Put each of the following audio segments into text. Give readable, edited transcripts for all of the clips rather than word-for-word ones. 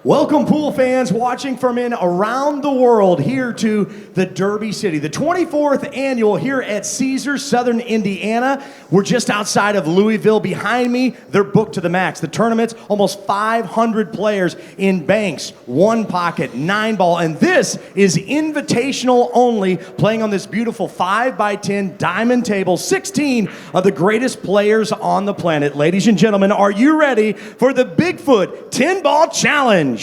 Welcome, pool fans watching from in around the world here to the Derby City, the 24th annual here at Caesars, Southern Indiana. We're just outside of Louisville. Behind me, they're booked to the max. The tournament's almost 500 players in banks, one pocket, 9-ball, and this is invitational only, playing on this beautiful 5x10 diamond table, 16 of the greatest players on the planet. Ladies and gentlemen, are you ready for the Bigfoot 10-ball challenge?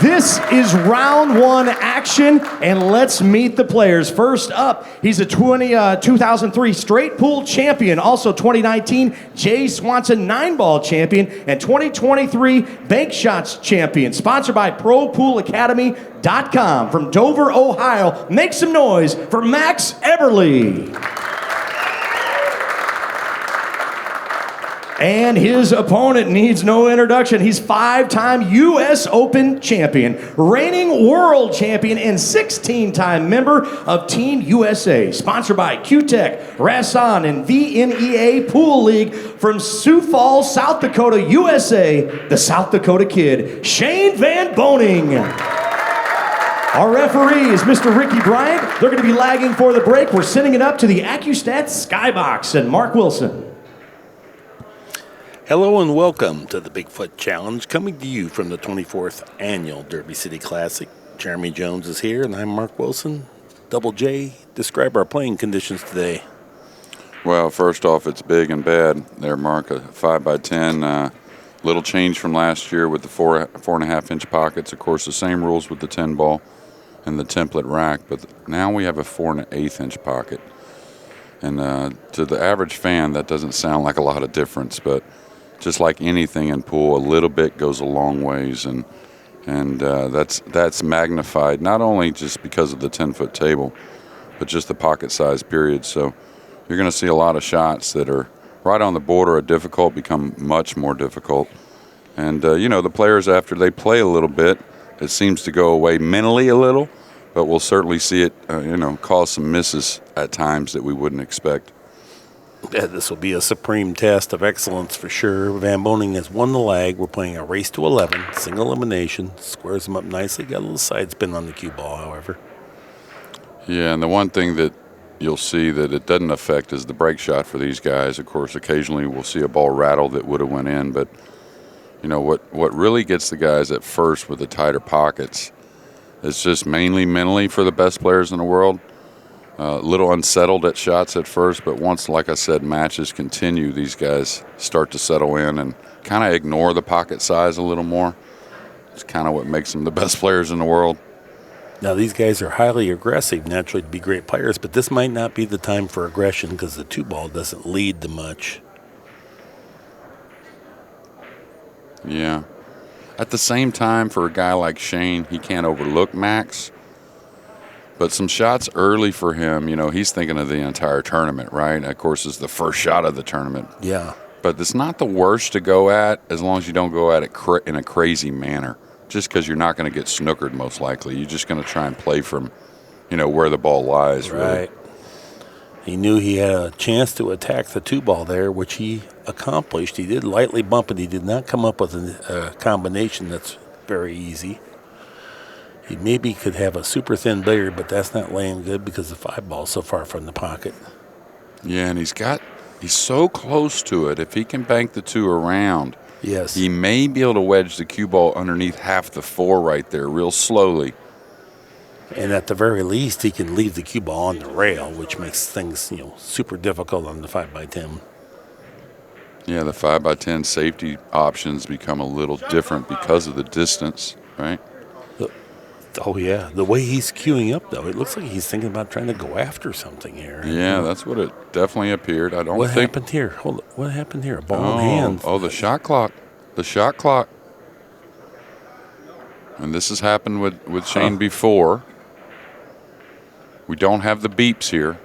This is round one action, and let's meet the players. First up, he's a 2003 straight pool champion, also 2019 Jay Swanson 9-ball champion, and 2023 Bank Shots champion. Sponsored by ProPoolAcademy.com from Dover, Ohio. Make some noise for Max Eberle. And his opponent needs no introduction. He's 5-time U.S. Open champion, reigning world champion, and 16-time member of Team USA. Sponsored by Q-Tech, Rasson, and VNEA Pool League from Sioux Falls, South Dakota, USA, the South Dakota Kid, Shane Van Boening. Our referee is Mr. Ricky Bryant. They're going to be lagging for the break. We're sending it up to the Accu-Stats Skybox and Mark Wilson. Hello and welcome to the Bigfoot Challenge, coming to you from the 24th Annual Derby City Classic. Jeremy Jones is here, and I'm Mark Wilson. Double J, describe our playing conditions today. Well, first off, it's big and bad there, Mark. A 5x10, little change from last year with the 4.5-inch pockets. Of course, the same rules with the 10-ball and the template rack, but now we have a 4.1/8-inch pocket. And to the average fan, that doesn't sound like a lot of difference, but just like anything in pool, a little bit goes a long ways, and that's magnified not only just because of the 10-foot table, but just the pocket size period. So you're going to see a lot of shots that are right on the border of difficult become much more difficult. And the players, after they play a little bit, it seems to go away mentally a little, but we'll certainly see it cause some misses at times that we wouldn't expect. Yeah, this will be a supreme test of excellence for sure. Van Boening has won the lag. We're playing a race to 11, single elimination. Squares them up nicely. Got a little side spin on the cue ball, however. Yeah, and the one thing that you'll see that it doesn't affect is the break shot for these guys. Of course, occasionally we'll see a ball rattle that would have went in, but what really gets the guys at first with the tighter pockets is just mainly mentally for the best players in the world. A little unsettled at shots at first, but once, like I said, matches continue, these guys start to settle in and kind of ignore the pocket size a little more. It's kind of what makes them the best players in the world. Now, these guys are highly aggressive, naturally to be great players, but this might not be the time for aggression because the 2-ball doesn't lead to much. Yeah. At the same time, for a guy like Shane, he can't overlook Max. But some shots early for him, he's thinking of the entire tournament, right? Of course, it's the first shot of the tournament. Yeah. But it's not the worst to go at as long as you don't go at it in a crazy manner. Just because you're not going to get snookered, most likely. You're just going to try and play from, where the ball lies, really. Right. He knew he had a chance to attack the 2-ball there, which he accomplished. He did lightly bump it. He did not come up with a combination that's very easy. He maybe could have a super thin billiard, but that's not laying good because the 5-ball's so far from the pocket. Yeah, and he's so close to it. If he can bank the 2 around, yes, he may be able to wedge the cue ball underneath half the 4 right there, real slowly. And at the very least, he can leave the cue ball on the rail, which makes things, super difficult on the 5x10. Yeah, the 5x10 safety options become a little different because of the distance, right? Oh, yeah. The way he's queuing up, though, it looks like he's thinking about trying to go after something here. Yeah, that's what it definitely appeared. What happened here? Hold on. What happened here? A ball in hand. Oh, the shot clock. The shot clock. And this has happened with Shane before. We don't have the beeps here.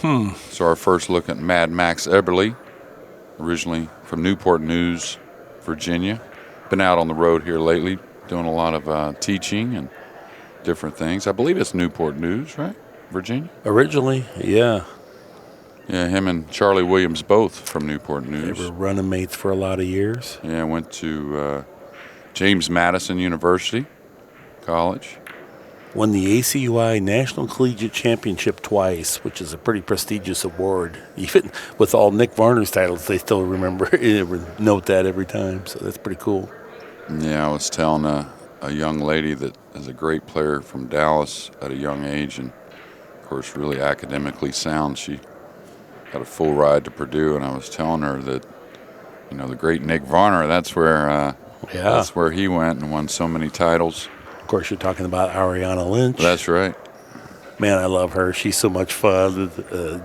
So our first look at Mad Max Eberle, originally from Newport News, Virginia. Been out on the road here lately, doing a lot of teaching and different things. I believe it's Newport News, right? Virginia? Originally, yeah. Yeah, him and Charlie Williams both from Newport They News. were running mates for a lot of years. Yeah, went to James Madison University College. Won the ACUI National Collegiate Championship twice, which is a pretty prestigious award. Even with all Nick Varner's titles, they still remember note that every time. So that's pretty cool. Yeah, I was telling a young lady that is a great player from Dallas at a young age, and of course really academically sound. She got a full ride to Purdue, and I was telling her that, you know, the great Nick Varner, that's where he went and won so many titles. Of course, you're talking about Ariana Lynch. That's right. Man, I love her. She's so much fun.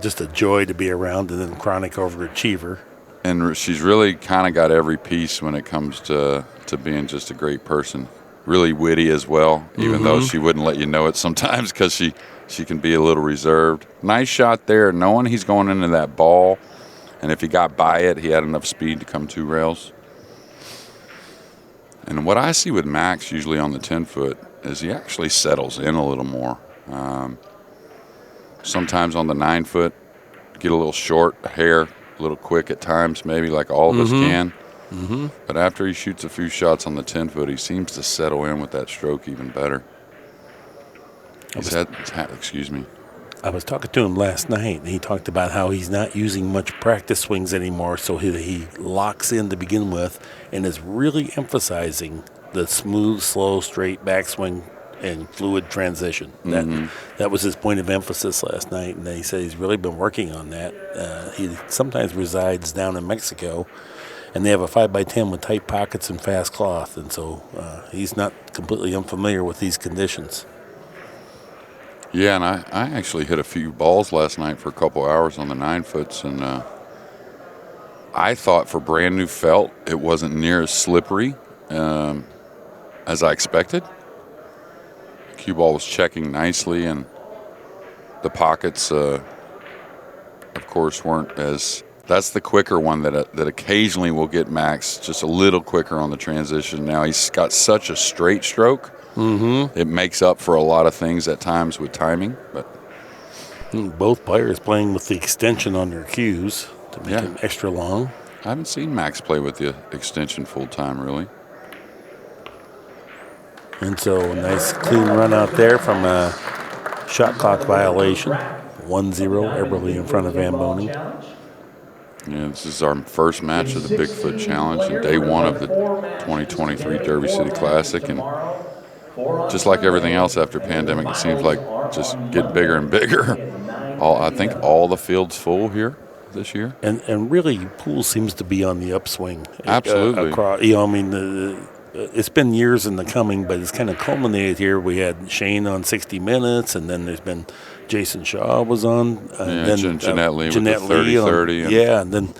Just a joy to be around, and then chronic overachiever. And she's really kind of got every piece when it comes to being just a great person. Really witty as well, even though she wouldn't let you know it sometimes because she can be a little reserved. Nice shot there, knowing he's going into that ball. And if he got by it, he had enough speed to come 2 rails. And what I see with Max usually on the 10-foot is he actually settles in a little more. Sometimes on the 9-foot, get a little short, a hair, a little quick at times, maybe like all of us can. But after he shoots a few shots on the 10-foot, he seems to settle in with that stroke even better. Excuse me. I was talking to him last night, and he talked about how he's not using much practice swings anymore, so he locks in to begin with and is really emphasizing the smooth, slow, straight backswing and fluid transition. That was his point of emphasis last night, and he said he's really been working on that. He sometimes resides down in Mexico, and they have a 5x10 with tight pockets and fast cloth, and so he's not completely unfamiliar with these conditions. Yeah, and I actually hit a few balls last night for a couple hours on the 9-foots, and I thought for brand new felt it wasn't near as slippery as I expected. The cue ball was checking nicely, and the pockets, of course, weren't as. That's the quicker one that occasionally will get Max just a little quicker on the transition. Now he's got such a straight stroke. It makes up for a lot of things at times with timing. But both players playing with the extension on their cues to make them extra long. I haven't seen Max play with the extension full time, really. And so a nice clean run out there from a shot clock violation. 1-0, Eberle in front of Van Boening. Yeah, this is our first match of the Bigfoot Challenge and day 1 of the 2023 Derby City Classic. And just like everything else after pandemic, it seems like just get bigger and bigger. I think all the field's full here this year. And really, pool seems to be on the upswing. Absolutely. It's been years in the coming, but it's kind of culminated here. We had Shane on 60 Minutes, and then there's been Jason Shaw was on. Jeanette Lee with the 30-30. Yeah, and then,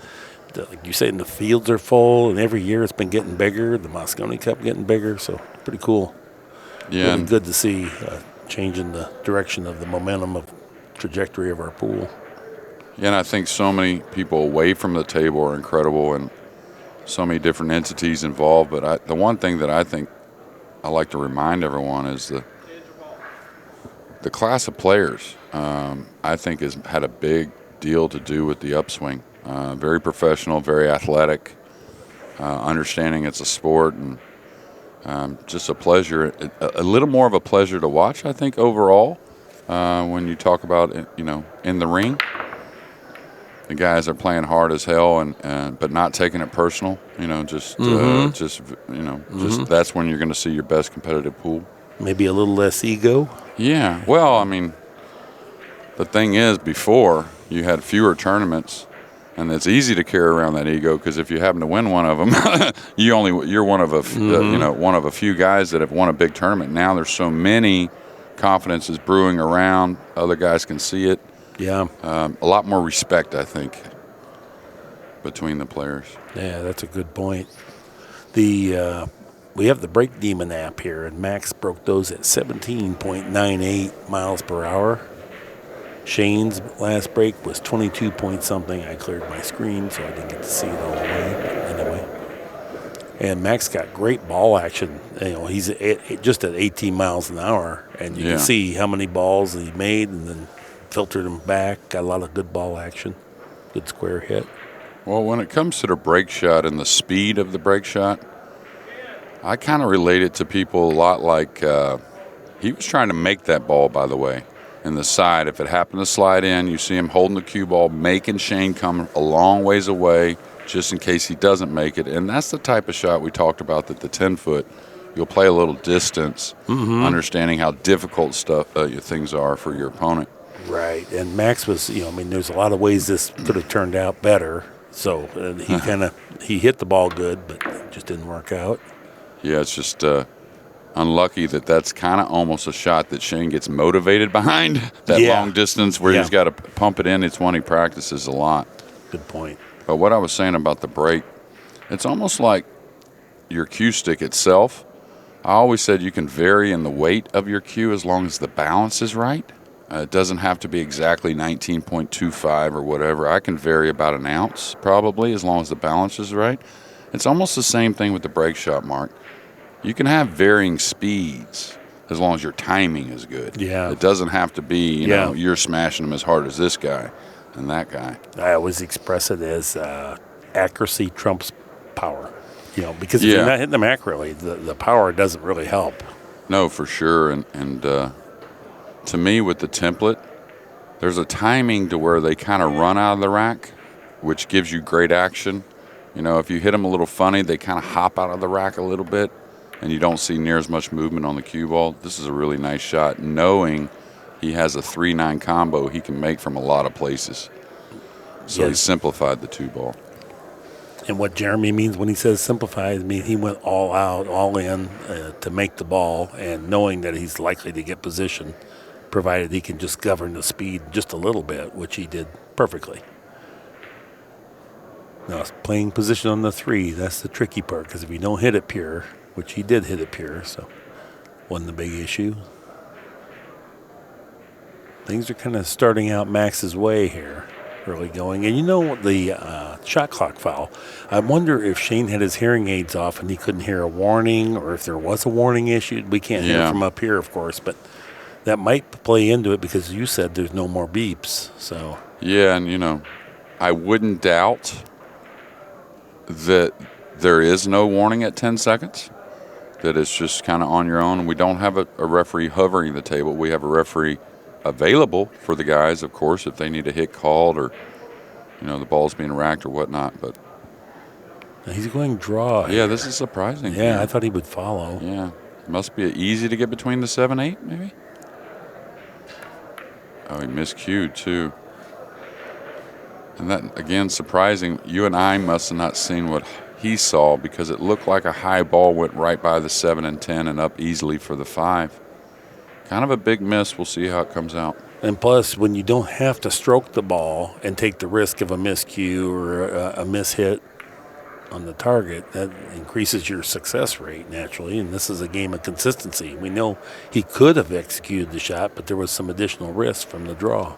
like you say, the fields are full, and every year it's been getting bigger. The Moscone Cup getting bigger, so pretty cool. Yeah, really good to see change in the direction of the momentum of trajectory of our pool. Yeah, and I think so many people away from the table are incredible, and so many different entities involved. But the one thing that I think I like to remind everyone is the class of players. I think has had a big deal to do with the upswing. Very professional, very athletic, understanding it's a sport, and just a pleasure. A little more of a pleasure to watch, I think, overall. When you talk about in the ring. The guys are playing hard as hell, but not taking it personal. Just that's when you're going to see your best competitive pool. Maybe a little less ego. Yeah. Well, I mean, the thing is, before you had fewer tournaments, and it's easy to carry around that ego because if you happen to win one of them, you're one of one of a few guys that have won a big tournament. Now there's so many, confidence is brewing around. Other guys can see it. Yeah. A lot more respect, I think, between the players. Yeah, that's a good point. We have the Brake Demon app here, and Max broke those at 17.98 miles per hour. Shane's last break was 22 point something. I cleared my screen, so I didn't get to see it all the way. But anyway. And Max got great ball action. He's just at 18 miles an hour, and you can see how many balls he made and then filtered them back. Got a lot of good ball action. Good square hit. Well, when it comes to the break shot and the speed of the break shot, I kind of relate it to people a lot like he was trying to make that ball, by the way, in the side. If it happened to slide in, you see him holding the cue ball, making Shane come a long ways away just in case he doesn't make it. And that's the type of shot we talked about, that the 10-foot, you'll play a little distance, understanding how difficult things are for your opponent. Right. And Max was, there's a lot of ways this could have turned out better. So he hit the ball good, but it just didn't work out. Yeah, it's just unlucky that's kind of almost a shot that Shane gets motivated behind, that long distance where he's got to pump it in. It's one he practices a lot. Good point. But what I was saying about the break, it's almost like your cue stick itself. I always said you can vary in the weight of your cue as long as the balance is right. It doesn't have to be exactly 19.25 or whatever. I can vary about an ounce probably as long as the balance is right. It's almost the same thing with the break shot, Mark. You can have varying speeds as long as your timing is good. Yeah. It doesn't have to be, you know, you're smashing them as hard as this guy and that guy. I always express it as accuracy trumps power. Because if you're not hitting them accurately, the power doesn't really help. No, for sure. And to me, with the template, there's a timing to where they kind of run out of the rack, which gives you great action. If you hit them a little funny, they kind of hop out of the rack a little bit, and you don't see near as much movement on the cue ball. This is a really nice shot, knowing he has a 3-9 combo he can make from a lot of places. So he simplified the 2-ball. And what Jeremy means when he says simplified, he went all out, all in to make the ball, and knowing that he's likely to get position, provided he can just govern the speed just a little bit, which he did perfectly. Now, playing position on the 3, that's the tricky part, because if you don't hit it pure, which he did hit it pure, so wasn't the big issue. Things are kind of starting out Max's way here, early going. And the shot clock foul, I wonder if Shane had his hearing aids off and he couldn't hear a warning, or if there was a warning issued. We can't hear from up here, of course, but that might play into it because you said there's no more beeps. So yeah, and I wouldn't doubt that there is no warning at 10 seconds, that it's just kind of on your own. We don't have a referee hovering the table. We have a referee available for the guys, of course, if they need a hit called or, the ball's being racked or whatnot. But he's going draw. Yeah, this is surprising. Yeah, I thought he would follow. Yeah, must be easy to get between the 7-8, maybe. Oh, he miscued, too. And that, again, surprising. You and I must have not seen what he saw, because it looked like a high ball went right by the 7 and 10 and up easily for the 5. Kind of a big miss. We'll see how it comes out. And plus, when you don't have to stroke the ball and take the risk of a miscue or a mishit on the target, that increases your success rate naturally. And this is a game of consistency. We know he could have executed the shot, but there was some additional risk from the draw.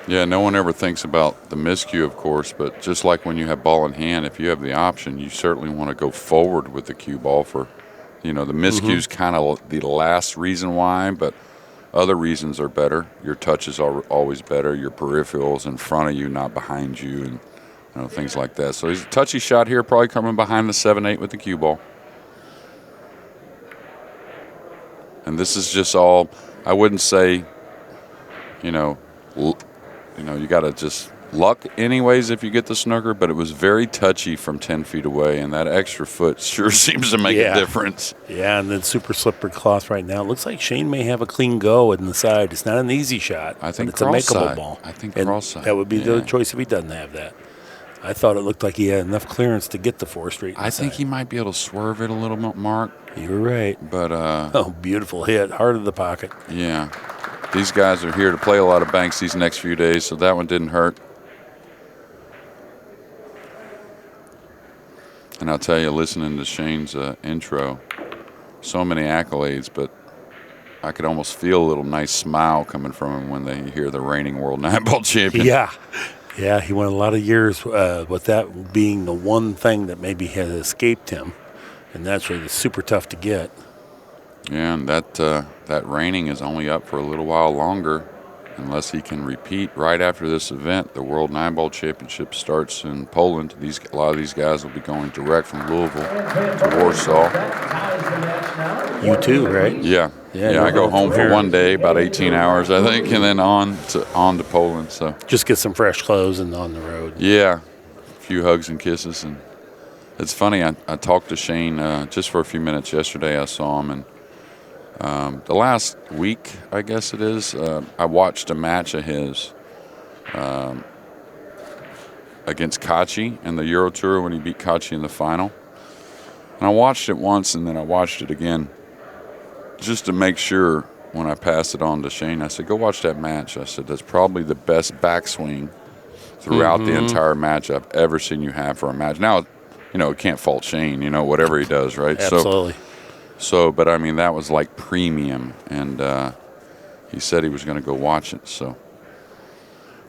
Yeah, no one ever thinks about the miscue, of course, but just like when you have ball in hand, if you have the option, you certainly want to go forward with the cue ball for, the miscue's kind of the last reason why, but other reasons are better. Your touches are always better. Your peripherals in front of you, not behind you, and things like that. So he's a touchy shot here, probably coming behind the 7-8 with the cue ball. And this is just all, I wouldn't say, you got to just luck anyways if you get the snooker, but it was very touchy from 10 feet away, and that extra foot sure seems to make a difference. Yeah, and then super slippery cloth right now. It looks like Shane may have a clean go in the side. It's not an easy shot. I think it's a makeable side. ball. I think and cross side. That would be the choice if he doesn't have that. I thought it looked like he had enough clearance to get the 4 straight. I think he might be able to swerve it a little bit, Mark. You're right. But beautiful hit, heart of the pocket. Yeah. These guys are here to play a lot of banks these next few days, so that one didn't hurt. And I'll tell you, listening to Shane's intro, so many accolades, but I could almost feel a little nice smile coming from him when they hear the reigning world netball champion. Yeah, he went a lot of years with that being the one thing that maybe had escaped him, and naturally it's super tough to get. Yeah, and that reigning is only up for a little while longer. unless he can repeat right after this event, the World 9-Ball Championship starts in Poland. A lot of these guys will be going direct from Louisville to Warsaw. You too, right? Yeah. I go home for one day, about 18 hours, I think, and then on to Poland. So just get some fresh clothes and on the road. Yeah, a few hugs and kisses. And it's funny, I talked to Shane just for a few minutes yesterday. I saw him, and the last week, I guess it is, I watched a match of his against Kachi in the Euro Tour when he beat Kachi in the final. And I watched it once, and then I watched it again just to make sure. When I passed it on to Shane, I said, go watch that match. I said, that's probably the best backswing throughout the entire match I've ever seen you have for a match. Now, you can't fault Shane, whatever he does, right? Absolutely. So, but I mean, that was like premium. And he said he was going to go watch it, so.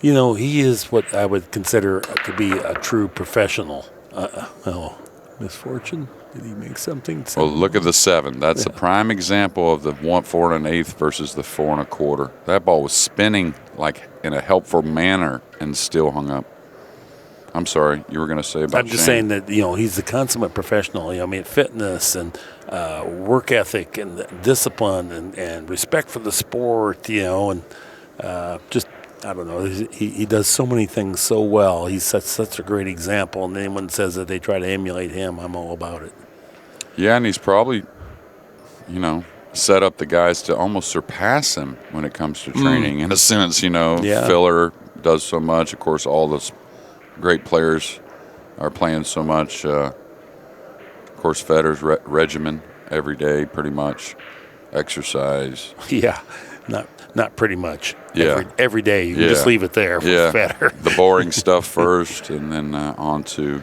He is what I would consider to be a true professional. Misfortune? Did he make something? Well, look at the 7. That's a prime example of the 4 1/8 versus the 4 1/4. That ball was spinning like in a helpful manner and still hung up. I'm sorry, you were going to say about I'm just Shane. saying that, he's the consummate professional. Fitness and work ethic and discipline and respect for the sport, and just, I don't know. He does so many things so well. He's such a great example. And anyone says that they try to emulate him, I'm all about it. Yeah, and he's probably, set up the guys to almost surpass him when it comes to training. In a sense, Filler does so much. Of course, all those great players are playing so much. Of course, Federer's regimen every day, pretty much. Exercise. Yeah, not pretty much. Yeah. Every day. You can just leave it there for Federer. The boring stuff first, and then on to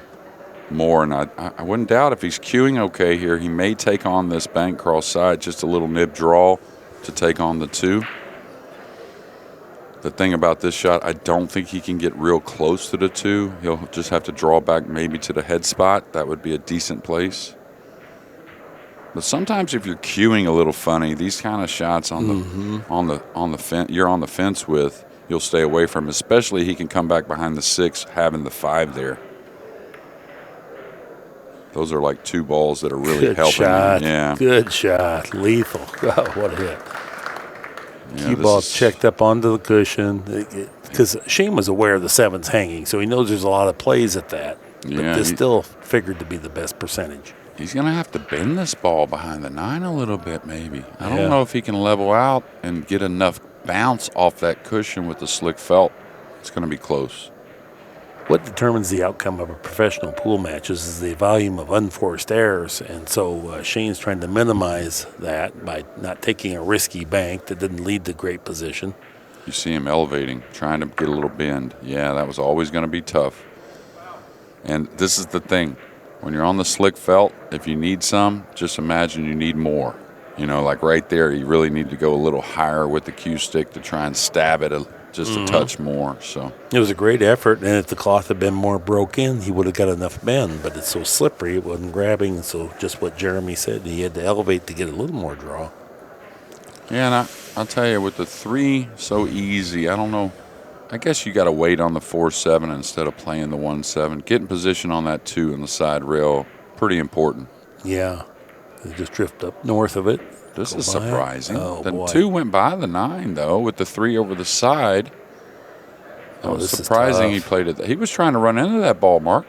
more. And I wouldn't doubt if he's cueing okay here, he may take on this bank cross side, just a little nib draw to take on the 2. The thing about this shot, I don't think he can get real close to the 2. He'll just have to draw back maybe to the head spot. That would be a decent place. But sometimes if you're cueing a little funny, these kind of shots on the fence, you're on the fence with, you'll stay away from. Especially he can come back behind the 6, having the 5 there. Those are like 2 balls that are really Good helping shot. him. Yeah. Good shot. Lethal. Oh, what a hit. Yeah, Cue ball checked up onto the cushion. Because Shane was aware of the 7's hanging, so he knows there's a lot of plays at that. But this still figured to be the best percentage. He's going to have to bend this ball behind the 9 a little bit, maybe. I don't know if he can level out and get enough bounce off that cushion with the slick felt. It's going to be close. What determines the outcome of a professional pool match is the volume of unforced errors, and so Shane's trying to minimize that by not taking a risky bank that didn't lead to great position. You see him elevating, trying to get a little bend. Yeah, that was always going to be tough. And this is the thing. When you're on the slick felt, if you need some, just imagine you need more. Like right there, you really need to go a little higher with the cue stick to try and stab it just a touch more. So it was a great effort, and if the cloth had been more broken, he would have got enough bend, but it's so slippery, it wasn't grabbing, so just what Jeremy said, he had to elevate to get a little more draw. Yeah, and I'll tell you, with the 3 so easy, I don't know. I guess you got to wait on the 4-7 instead of playing the 1-7. Get in position on that 2 in the side rail, pretty important. Yeah, they just drift up north of it. This is surprising. The 2 went by the 9, though, with the 3 over the side. That was surprising he played it. He was trying to run into that ball, Mark.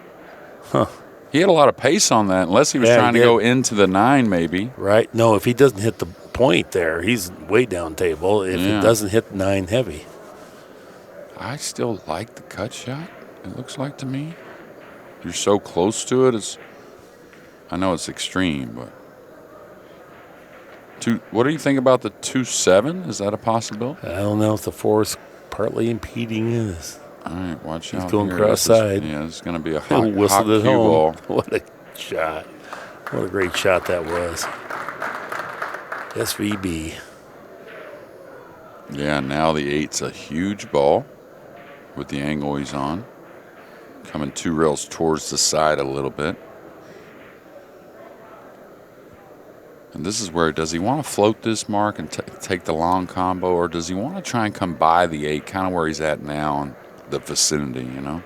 Huh. He had a lot of pace on that, unless he was trying to go into the 9 maybe. Right. No, if he doesn't hit the point there, he's way down table. If it doesn't hit 9 heavy. I still like the cut shot, it looks like to me. You're so close to it. I know it's extreme, but... What do you think about the 2-7? Is that a possibility? I don't know if the 4 is partly impeding this. All right, watch out. He's going cross-side. Yeah, it's going to be a hot cue ball. ball. What a shot. What a great shot that was. SVB. Yeah, now the 8's a huge ball with the angle he's on. Coming 2 rails towards the side a little bit. And this is where, does he want to float this mark and take the long combo, or does he want to try and come by the 8, kind of where he's at now in the vicinity, you know?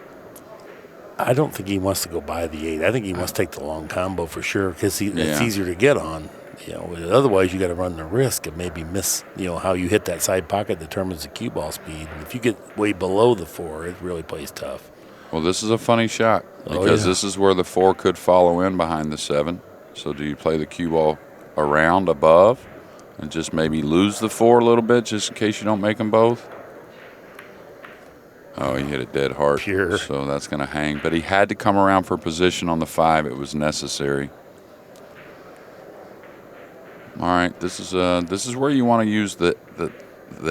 I don't think he wants to go by the 8. I think he wants to take the long combo for sure because it's easier to get on. You know, otherwise you got to run the risk of maybe miss. You know, how you hit that side pocket determines the cue ball speed. And if you get way below the 4, it really plays tough. Well, this is a funny shot because this is where the 4 could follow in behind the 7. So do you play the cue ball around above and just maybe lose the 4 a little bit just in case you don't make them both? Oh, he hit it dead hard. Pure. So that's going to hang. But he had to come around for position on the 5. It was necessary. All right, this is where you want to use the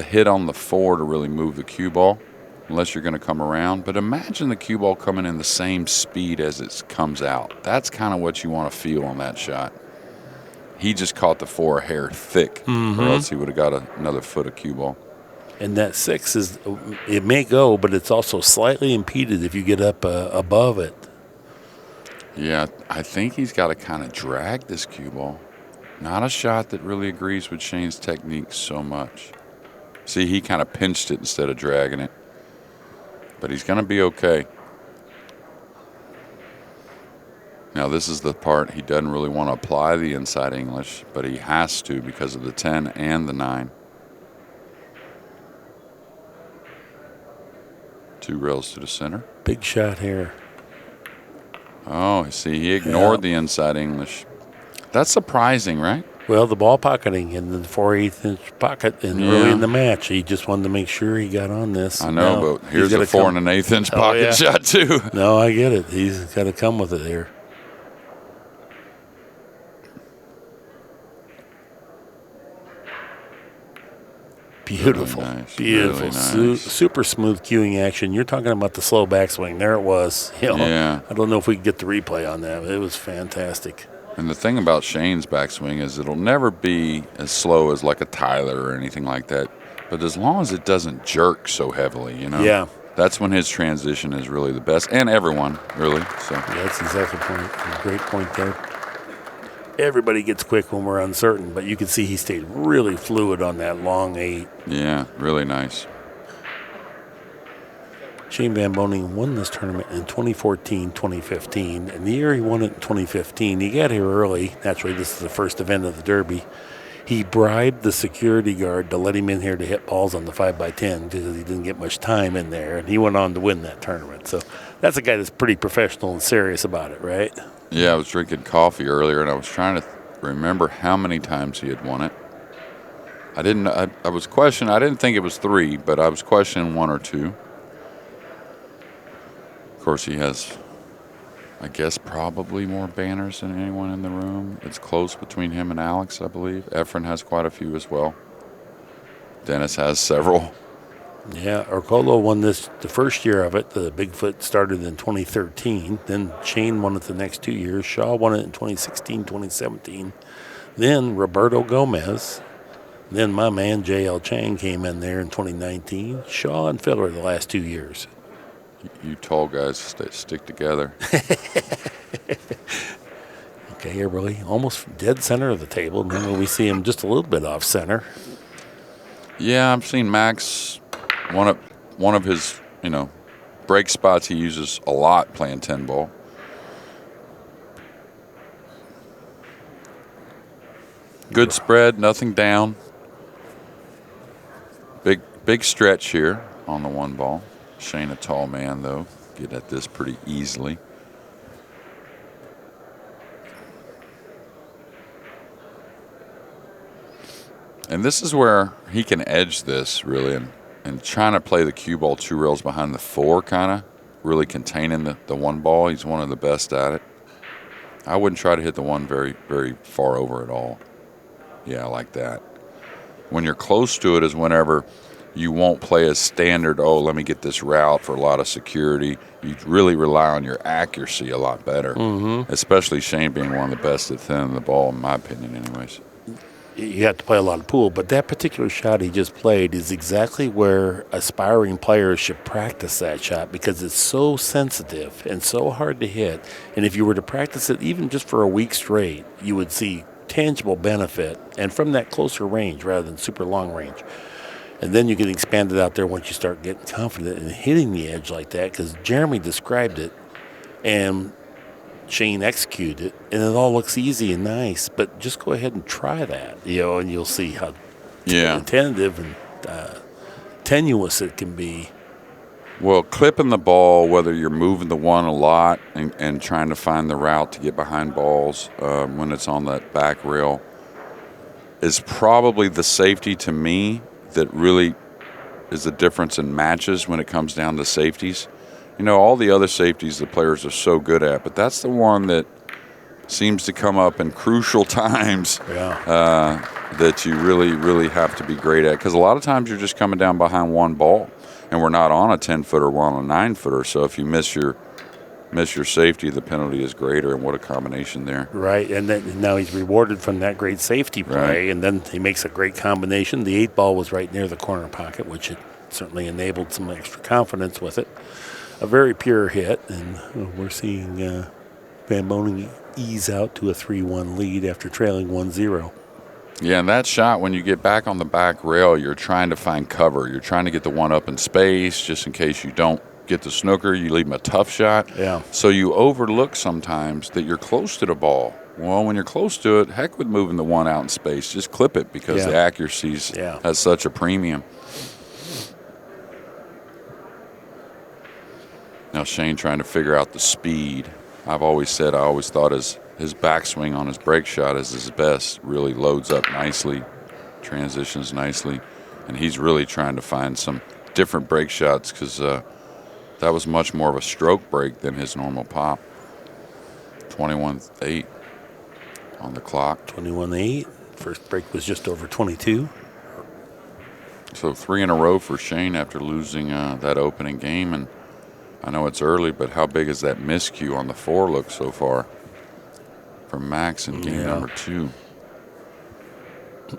hit on the 4 to really move the cue ball, unless you're going to come around. But imagine the cue ball coming in the same speed as it comes out. That's kind of what you want to feel on that shot. He just caught the 4 a hair thick, or else he would have got another foot of cue ball. And that 6 it may go, but it's also slightly impeded if you get up above it. Yeah, I think he's got to kind of drag this cue ball. Not a shot that really agrees with Shane's technique so much. See, he kind of pinched it instead of dragging it. But he's going to be okay. Now, this is the part he doesn't really want to apply the inside English, but he has to because of the 10 and the 9. 2 rails to the center. Big shot here. Oh, see, he ignored the inside English. That's surprising, right? Well, the ball pocketing in the 4/8 inch pocket early in the match. He just wanted to make sure he got on this. I know, but here's a 4 1/8 inch pocket shot, too. No, I get it. He's got to come with it here. Beautiful. Really nice. Beautiful. Really nice. Super smooth cueing action. You're talking about the slow backswing. There it was. You know, Yeah. I don't know if we can get the replay on that. But it was fantastic. And the thing about Shane's backswing is it'll never be as slow as like a Tyler or anything like that. But as long as it doesn't jerk so heavily, you know? Yeah. That's when his transition is really the best. And everyone, really. So Yeah, that's exactly the point. A great point there. Everybody gets quick when we're uncertain, but you can see he stayed really fluid on that long 8. yeah, really nice. Shane Van Boening won this tournament in 2014, 2015. And the year he won it in 2015, he got here early. Naturally, this is the first event of the Derby. He bribed the security guard to let him in here to hit balls on the 5x10 because he didn't get much time in there. And he went on to win that tournament. So that's a guy that's pretty professional and serious about it, right? Yeah, I was drinking coffee earlier, and I was trying to remember how many times he had won it. I was questioning. I didn't think it was 3, but I was questioning 1 or 2. Of course, he has, I guess, probably more banners than anyone in the room. It's close between him and Alex, I believe. Efren has quite a few as well. Dennis has several. Yeah, Arcolo won this the first year of it. The Bigfoot started in 2013. Then Shane won it the next 2 years. Shaw won it in 2016, 2017. Then Roberto Gomez. Then my man J.L. Chang came in there in 2019. Shaw and Fiddler the last 2 years. You tall guys stick together. Okay, Eberle, almost dead center of the table. Maybe we see him just a little bit off center. Yeah, I've seen Max. One of his, break spots he uses a lot playing 10 ball. Good spread, nothing down. Big stretch here on the 1 ball. Shane, a tall man, though, get at this pretty easily. And this is where he can edge this, really, and trying to play the cue ball 2 rails behind the 4, kind of, really containing the 1 ball. He's one of the best at it. I wouldn't try to hit the 1 very, very far over at all. Yeah, like that. When you're close to it is whenever you won't play as standard, let me get this route for a lot of security. You really rely on your accuracy a lot better, especially Shane being one of the best at thinning the ball, in my opinion, anyways. You have to play a lot of pool, but that particular shot he just played is exactly where aspiring players should practice that shot because it's so sensitive and so hard to hit. And if you were to practice it even just for a week straight, you would see tangible benefit, and from that closer range rather than super long range. And then you get expanded out there once you start getting confident in hitting the edge like that, because Jeremy described it and Shane executed it, and it all looks easy and nice. But just go ahead and try that, and you'll see how tentative and tenuous it can be. Well, clipping the ball, whether you're moving the one a lot and trying to find the route to get behind balls when it's on that back rail, is probably the safety to me that really is the difference in matches when it comes down to safeties. All the other safeties the players are so good at, but that's the one that seems to come up in crucial times that you really, really have to be great at. Because a lot of times you're just coming down behind one ball, and we're not on a 10-footer, we're on a 9-footer. So if you miss your safety, the penalty is greater, and what a combination there. Right, and then now he's rewarded from that great safety play, Right. and then he makes a great combination. The 8 ball was right near the corner pocket, which it certainly enabled some extra confidence with it. A very pure hit, and we're seeing Van Boening ease out to a 3-1 lead after trailing 1-0. Yeah, and that shot, when you get back on the back rail, you're trying to find cover. You're trying to get the one up in space just in case you don't get the snooker. You leave him a tough shot. Yeah. So you overlook sometimes that you're close to the ball. Well, when you're close to it, heck with moving the one out in space. Just clip it because the accuracy has such a premium. Now Shane trying to figure out the speed. I always thought his backswing on his break shot is his best. Really loads up nicely, transitions nicely, and he's really trying to find some different break shots because that was much more of a stroke break than his normal pop. 21-8 on the clock. 21-8. First break was just over 22. So 3 in a row for Shane after losing that opening game, and I know it's early, but how big is that miscue on the 4 look so far from Max in game number 2?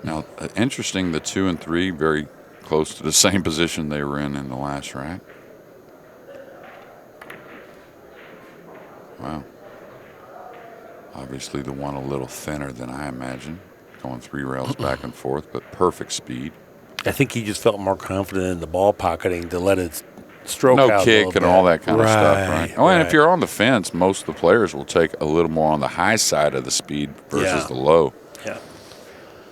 Now, interesting, the 2 and 3 very close to the same position they were in the last rack. Wow. Obviously the one a little thinner than I imagined, going 3 rails back and forth, but perfect speed. I think he just felt more confident in the ball pocketing to let it stroke no out kick and all that kind of stuff, right? Oh, and right. if you're on the fence, most of the players will take a little more on the high side of the speed versus the low. Yeah.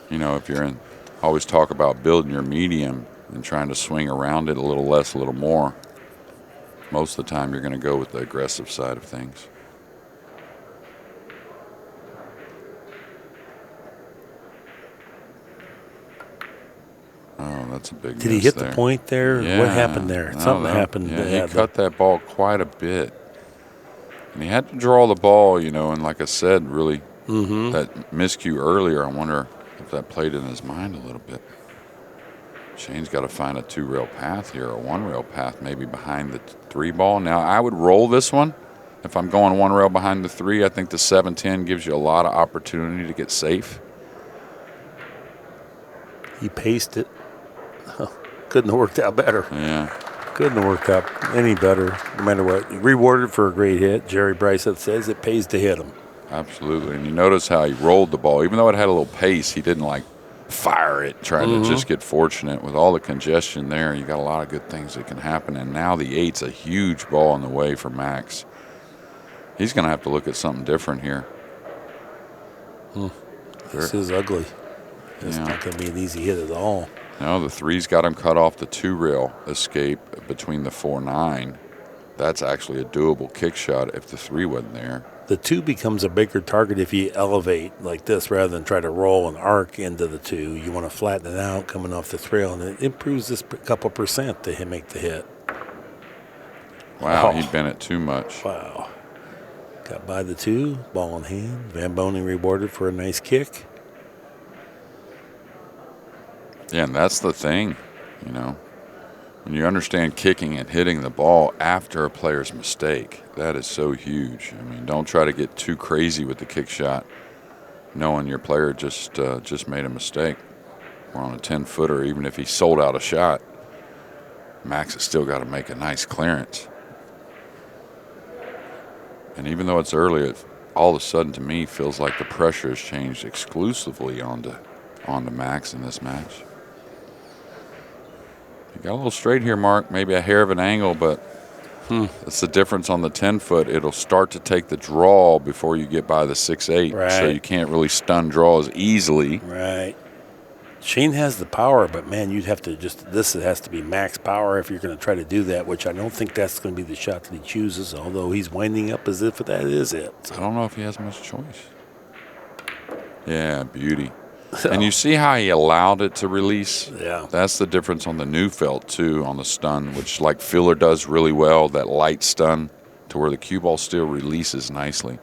If you're in, always talk about building your medium and trying to swing around it a little less, a little more. Most of the time, you're going to go with the aggressive side of things. Oh, that's a big miss. Did he hit there. the point there? Yeah. What happened there? Something happened. Yeah, he cut that ball quite a bit. And he had to draw the ball, and like I said, really that miscue earlier, I wonder if that played in his mind a little bit. Shane's got to find a 2-rail path here, a 1-rail path maybe behind the 3 ball. Now, I would roll this one. If I'm going 1 rail behind the 3, I think the 7-10 gives you a lot of opportunity to get safe. He paced it. Couldn't have worked out better. Yeah. Couldn't have worked out any better, no matter what. Rewarded for a great hit. Jerry Bryson says it pays to hit him. Absolutely. And you notice how he rolled the ball. Even though it had a little pace, he didn't fire it, trying to just get fortunate. With all the congestion there, you got a lot of good things that can happen. And now the 8's a huge ball in the way for Max. He's going to have to look at something different here. This is ugly. It's not going to be an easy hit at all. No, the 3's got him cut off the 2-rail escape between the 4-9. That's actually a doable kick shot if the 3 wasn't there. The 2 becomes a bigger target if you elevate like this rather than try to roll an arc into the 2. You want to flatten it out coming off the trail, and it improves this couple percent to make the hit. Wow, he bent it too much. Wow. Got by the 2, ball in hand. Van Boening rewarded for a nice kick. Yeah, and that's the thing, When you understand kicking and hitting the ball after a player's mistake, that is so huge. I mean, don't try to get too crazy with the kick shot, knowing your player just made a mistake. We're on a 10-footer, even if he sold out a shot, Max has still got to make a nice clearance. And even though it's early, all of a sudden, to me, feels like the pressure has changed exclusively onto Max in this match. You got a little straight here, Mark. Maybe a hair of an angle, but it's the difference on the 10-foot. It'll start to take the draw before you get by the 6-8, Right. so you can't really stun draws easily. Right. Shane has the power, but man, you'd have to this has to be max power if you're going to try to do that, which I don't think that's going to be the shot that he chooses, although he's winding up as if that is it. So. I don't know if he has much choice. Yeah, beauty. And you see how he allowed it to release? Yeah. That's the difference on the new felt, too, on the stun, which like Filler does really well, that light stun, to where the cue ball still releases nicely.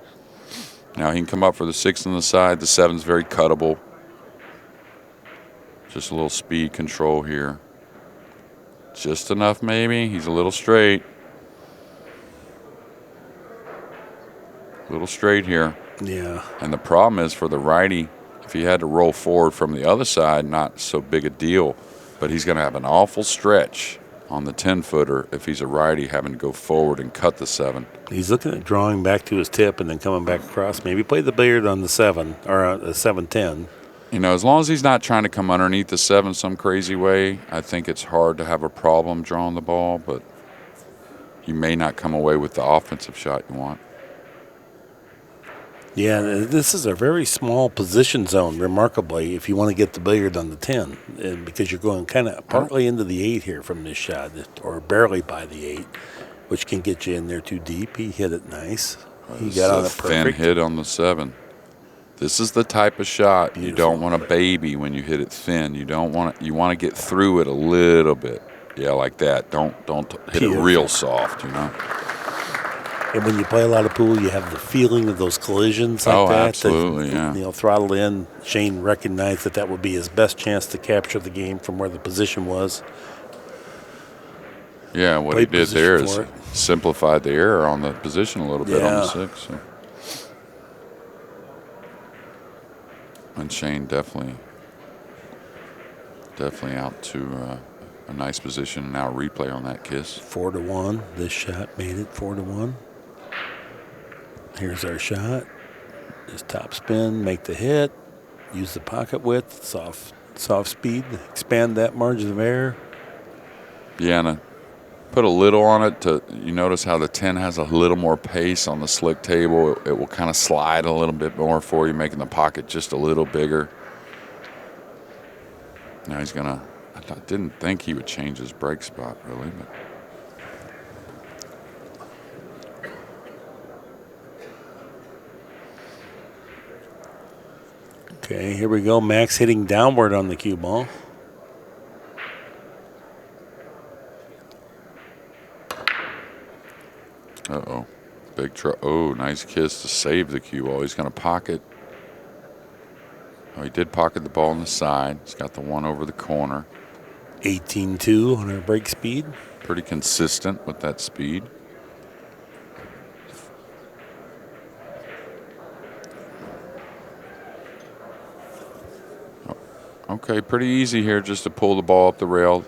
Now he can come up for the 6 on the side. The 7's very cuttable. Just a little speed control here. Just enough, maybe. He's a little straight. A little straight here. Yeah. And the problem is for the righty, if he had to roll forward from the other side, not so big a deal. But he's going to have an awful stretch on the 10-footer if he's a righty, having to go forward and cut the 7. He's looking at drawing back to his tip and then coming back across. Maybe play the billiard on the 7 or the 7-10. You know, as long as he's not trying to come underneath the 7 some crazy way, I think it's hard to have a problem drawing the ball, but you may not come away with the offensive shot you want. Yeah, this is a very small position zone, remarkably, if you want to get the billiard on the 10, because you're going kind of partly into the 8 here from this shot, or barely by the 8, which can get you in there too deep. He hit it nice. He got on it Thin perfect. hit on the 7. This is the type of shot you don't want to baby when you hit it thin. You want to get through it a little bit. Yeah, like that. Don't hit it real soft, you know. And when you play a lot of pool, you have the feeling of those collisions like that. Absolutely, yeah. You know, throttle in. Shane recognized that would be his best chance to capture the game from where the position was. Yeah, what he did there is simplified the error on the position a little bit on the 6. So. And Shane definitely out to a nice position. Now replay on that kiss. 4-1. This shot made it 4-1. Here's our shot. Just top spin, make the hit. Use the pocket width, soft speed, expand that margin of error. Yeah, and put a little on it. You notice how the 10 has a little more pace on the slick table. It will kind of slide a little bit more for you, making the pocket just a little bigger. Now he's going to, I didn't think he would change his break spot, really, but. Okay, here we go. Max hitting downward on the cue ball. Uh-oh. Big try. Oh, nice kiss to save the cue ball. He's going to pocket. Oh, he did pocket the ball on the side. He's got the one over the corner. 18-2 on our break speed. Pretty consistent with that speed. Okay, pretty easy here just to pull the ball up the rail.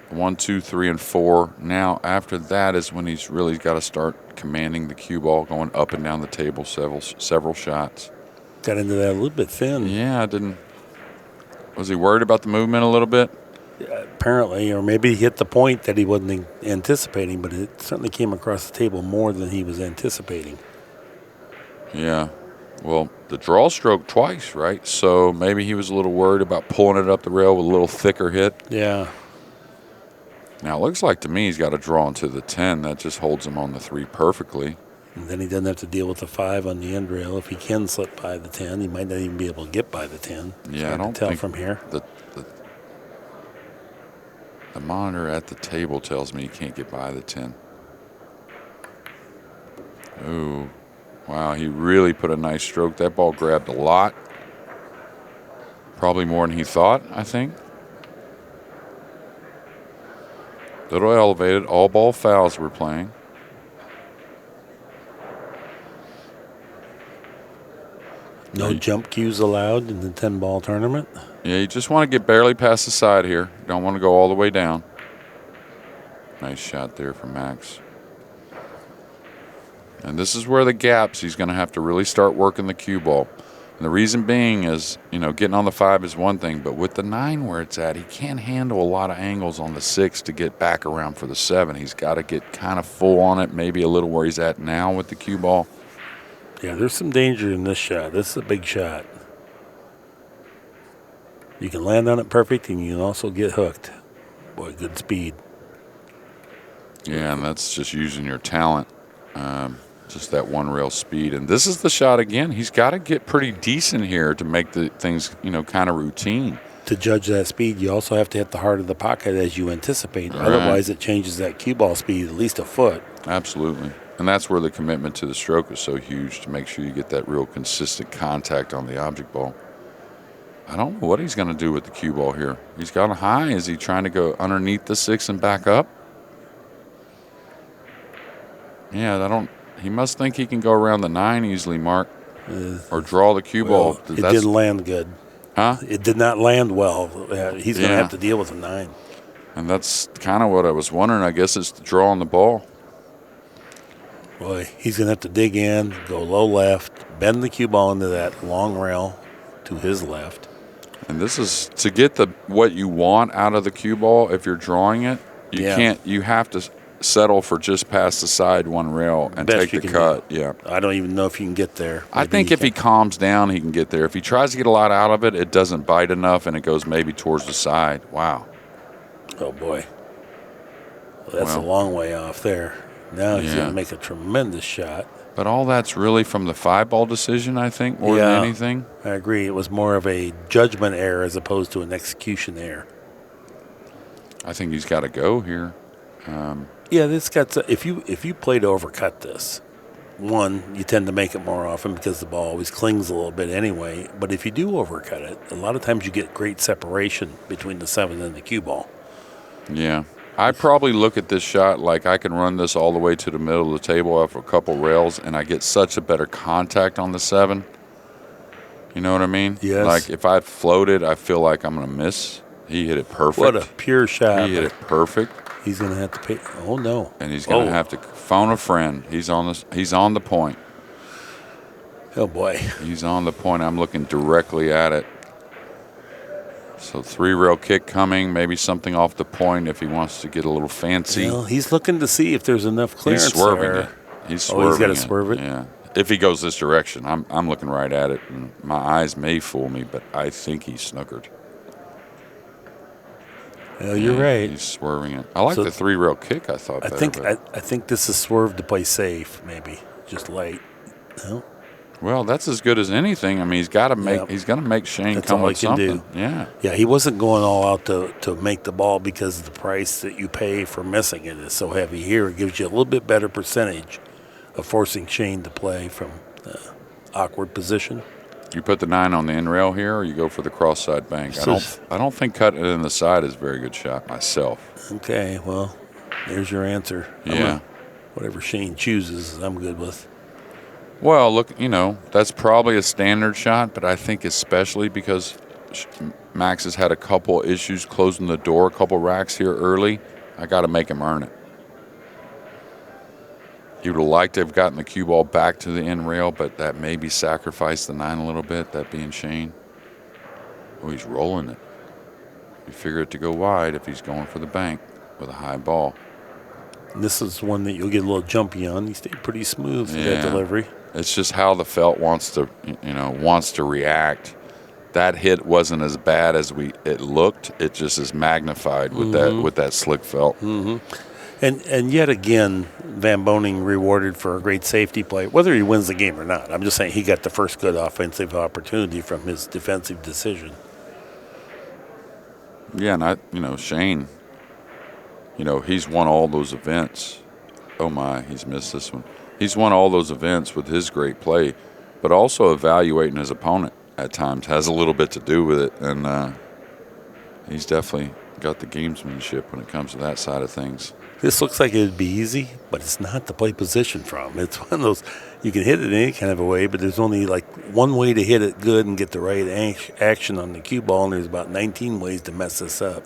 1, 2, 3, and 4. Now, after that is when he's really got to start commanding the cue ball, going up and down the table several shots. Got into that a little bit thin. Yeah, was he worried about the movement a little bit? Apparently, or maybe he hit the point that he wasn't anticipating, but it certainly came across the table more than he was anticipating. Yeah. Well, the draw stroke twice, right? So maybe he was a little worried about pulling it up the rail with a little thicker hit. Yeah. Now, it looks like to me he's got to draw into the 10. That just holds him on the 3 perfectly. And then he doesn't have to deal with the 5 on the end rail. If he can slip by the 10, he might not even be able to get by the 10. Yeah, I don't tell think from here. The monitor at the table tells me he can't get by the 10. Ooh. Wow, he really put a nice stroke. That ball grabbed a lot. Probably more than he thought, I think. Little elevated. All ball fouls we're playing. No jump cues allowed in the 10-ball tournament. Yeah, you just want to get barely past the side here. You don't want to go all the way down. Nice shot there from Max. And this is where the gaps, he's going to have to really start working the cue ball. And the reason being is, getting on the 5 is one thing, but with the 9 where it's at, he can't handle a lot of angles on the 6 to get back around for the 7. He's got to get kind of full on it, maybe a little where he's at now with the cue ball. Yeah, there's some danger in this shot. This is a big shot. You can land on it perfect, and you can also get hooked. Boy, good speed. Yeah, and that's just using your talent, just that one rail speed. And this is the shot again. He's got to get pretty decent here to make the things, kind of routine. To judge that speed, you also have to hit the heart of the pocket as you anticipate. Right. Otherwise, it changes that cue ball speed at least a foot. Absolutely. And that's where the commitment to the stroke is so huge, to make sure you get that real consistent contact on the object ball. I don't know what he's going to do with the cue ball here. He's got a high. Is he trying to go underneath the 6 and back up? Yeah, he must think he can go around the 9 easily, Mark, or draw the cue ball. It didn't land good. Huh? It did not land well. He's going to have to deal with a 9. And that's kind of what I was wondering. I guess it's the draw on the ball. Boy, he's going to have to dig in, go low left, bend the cue ball into that long rail to his left. And this is to get what you want out of the cue ball. If you're drawing it, you have to settle for just past the side one rail and take the cut. Yeah. I don't even know if you can get there. I think if he calms down, he can get there. If he tries to get a lot out of it, it doesn't bite enough and it goes maybe towards the side. Wow. Oh, boy. Well, that's a long way off there. Now he's going to make a tremendous shot. But all that's really from the 5-ball decision, I think, more than anything. I agree. It was more of a judgment error as opposed to an execution error. I think he's got to go here. This got to, if you play to overcut this, one, you tend to make it more often because the ball always clings a little bit anyway. But if you do overcut it, a lot of times you get great separation between the 7 and the cue ball. Yeah. I probably look at this shot like I can run this all the way to the middle of the table after a couple rails, and I get such a better contact on the 7. You know what I mean? Yes. Like if I float it, I feel like I'm going to miss. He hit it perfect. What a pure shot. He hit it perfect. He's going to have to pay. Oh, no. And he's going to have to phone a friend. He's on the point. Oh, boy. He's on the point. I'm looking directly at it. So 3-rail kick coming, maybe something off the point if he wants to get a little fancy. Well, he's looking to see if there's enough clearance. He's swerving there. it. He's swerving he's got to swerve it? Yeah. If he goes this direction, I'm looking right at it, and my eyes may fool me, but I think he's snookered. Well, you're right. He's swerving it. I like the 3-rail kick, I thought. I think this is swerved to play safe, maybe. Just light. No? Well, that's as good as anything. I mean, he's got to make. He's going to make Shane come with something. Yeah. Yeah, he wasn't going all out to make the ball because the price that you pay for missing it is so heavy. Here, it gives you a little bit better percentage of forcing Shane to play from awkward position. You put the 9 on the end rail here, or you go for the cross side bank. I don't think cutting it in the side is a very good shot myself. Okay, well, there's your answer. Yeah. Whatever Shane chooses, I'm good with. Well, look, that's probably a standard shot, but I think especially because Max has had a couple issues closing the door, a couple racks here early, I got to make him earn it. He would have liked to have gotten the cue ball back to the end rail, but that maybe sacrificed the 9 a little bit, that being Shane. Oh, he's rolling it. You figure it to go wide if he's going for the bank with a high ball. And this is one that you'll get a little jumpy on. He stayed pretty smooth for that delivery. It's just how the felt wants to react. That hit wasn't as bad as it looked. It just is magnified with that slick felt. Mm-hmm. And yet again, Van Boening rewarded for a great safety play, whether he wins the game or not. I'm just saying he got the first good offensive opportunity from his defensive decision. Yeah, and Shane, he's won all those events. Oh my, he's missed this one. He's won all those events with his great play, but also evaluating his opponent at times has a little bit to do with it, and he's definitely got the gamesmanship when it comes to that side of things. This looks like it would be easy, but it's not to play position from. It's one of those, you can hit it in any kind of a way, but there's only like one way to hit it good and get the right action on the cue ball, and there's about 19 ways to mess this up.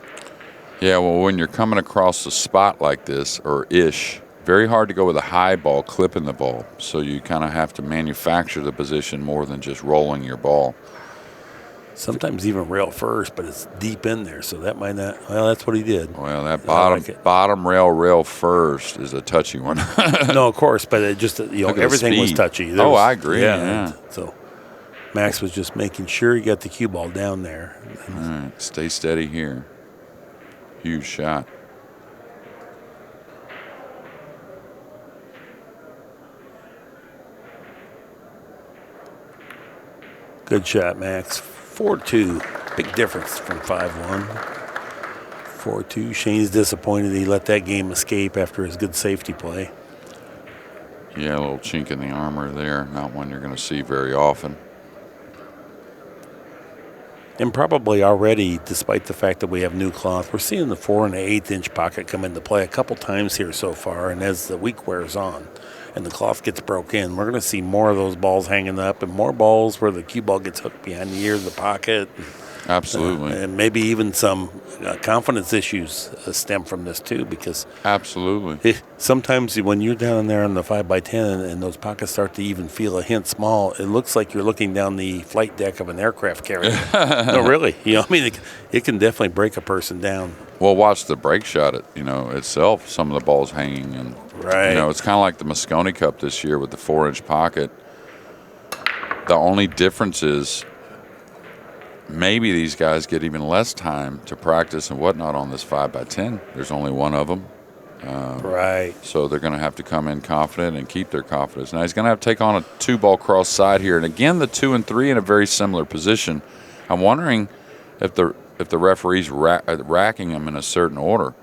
Yeah, well, when you're coming across a spot like this, or ish, Very hard to go with a high ball, clipping the ball. So you kind of have to manufacture the position more than just rolling your ball. Sometimes even rail first, but it's deep in there, so that might not. Well, that's what he did. Well, that like bottom rail first is a touchy one. No, of course, but it just everything was touchy. I agree. Yeah. So Max was just making sure he got the cue ball down there. All right, stay steady here. Huge shot. Good shot, Max. 4-2. Big difference from 5-1. 4-2. Shane's disappointed he let that game escape after his good safety play. Yeah, a little chink in the armor there. Not one you're going to see very often. And probably already, despite the fact that we have new cloth, we're seeing the 4 1/8 inch pocket come into play a couple times here so far. And as the week wears on and the cloth gets broke in, we're going to see more of those balls hanging up and more balls where the cue ball gets hooked behind the ear of the pocket. Absolutely. And maybe even some confidence issues stem from this too, because absolutely, sometimes when you're down there on the 5x10 and those pockets start to even feel a hint small, it looks like you're looking down the flight deck of an aircraft carrier. No, really. I mean, it can definitely break a person down. Well, watch the break shot. Itself, some of the balls hanging, and right. It's kind of like the Moscone Cup this year with the 4-inch pocket. The only difference is maybe these guys get even less time to practice and whatnot on this 5x10. There's only one of them. Right. So they're going to have to come in confident and keep their confidence. Now he's going to have to take on a 2-ball cross side here. And again, the 2 and 3 in a very similar position. I'm wondering if the referee's racking them in a certain order.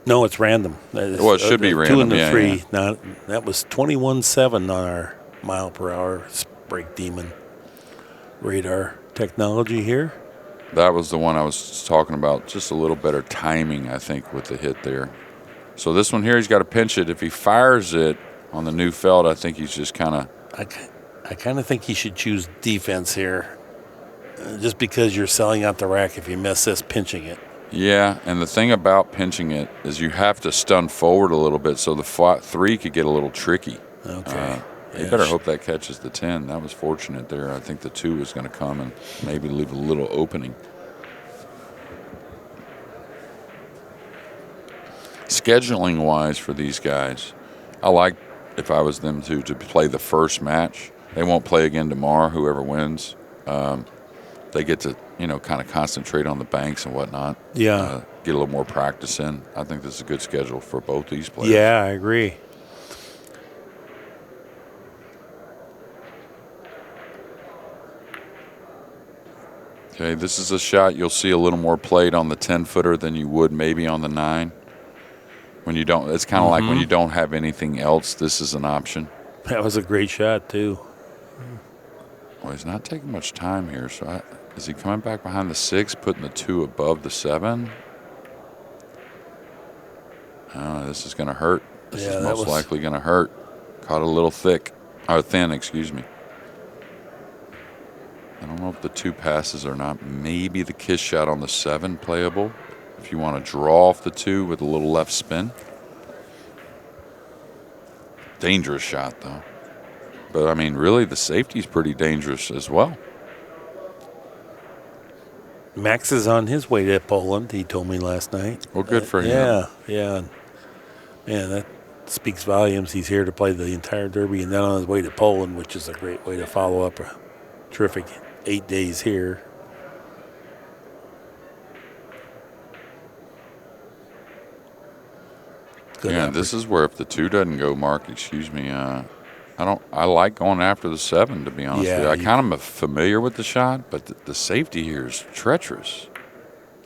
No, it's random. Well, it should be random. 2 and the 3. Yeah. Now, that was 21.7 on our mile-per-hour brake demon radar technology here. That was the one I was talking about. Just a little better timing, I think, with the hit there. So this one here, he's got to pinch it. If he fires it on the new felt, I think he's just kind of... I kind of think he should choose defense here, just because you're selling out the rack if you miss this pinching it. Yeah, and the thing about pinching it is you have to stun forward a little bit, so the 3 could get a little tricky. Okay. You better hope that catches the 10. That was fortunate there. I think the 2 was going to come and maybe leave a little opening. Scheduling-wise for these guys, I like, if I was them to play the first match. They won't play again tomorrow, whoever wins. They get to, kind of concentrate on the banks and whatnot. Yeah. Get a little more practice in. I think this is a good schedule for both these players. Yeah, I agree. Okay, this is a shot you'll see a little more played on the 10-footer than you would maybe on the 9. When you don't, it's kind of like when you don't have anything else, this is an option. That was a great shot, too. Well, he's not taking much time here, so is he coming back behind the 6, putting the 2 above the 7? This is going to hurt. This is most likely going to hurt. Caught a little thin, excuse me. I don't know if the 2 passes or not. Maybe the kiss shot on the 7 playable. If you want to draw off the 2 with a little left spin. Dangerous shot, though. But, I mean, really, the safety's pretty dangerous as well. Max is on his way to Poland, he told me last night. Well, good for him. Yeah. Man, that speaks volumes. He's here to play the entire Derby and then on his way to Poland, which is a great way to follow up a terrific 8 days here. This is where if the 2 doesn't go, Mark, excuse me, I like going after the 7, to be honest with you. I kind of am familiar with the shot, but the safety here is treacherous.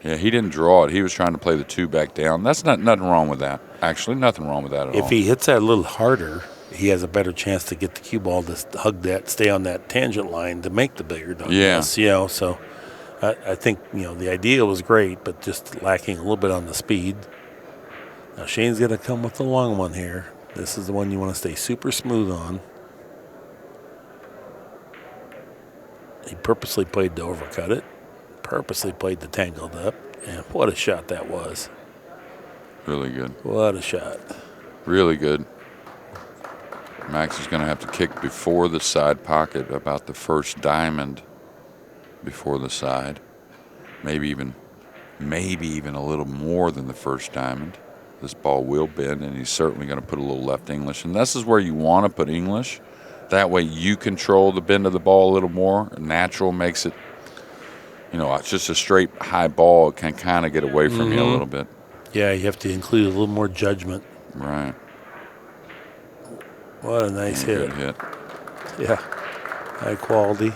Yeah, he didn't draw it. He was trying to play the 2 back down. That's nothing wrong with that. Actually, nothing wrong with that at all. If he hits that a little harder, he has a better chance to get the cue ball to hug that, stay on that tangent line to make the bigger dunk. Yeah. So I think, the idea was great, but just lacking a little bit on the speed. Now, Shane's going to come with the long one here. This is the one you want to stay super smooth on. He purposely played to overcut it, purposely played to tangled up, and what a shot that was. Really good. What a shot. Really good. Max is going to have to kick before the side pocket, about the first diamond before the side. Maybe even a little more than the first diamond. This ball will bend, and he's certainly going to put a little left English. And this is where you want to put English. That way you control the bend of the ball a little more. Natural makes it, it's just a straight high ball. It can kind of get away from you a little bit. Yeah, you have to include a little more judgment. Right. What a nice hit. Good hit. Yeah, high quality.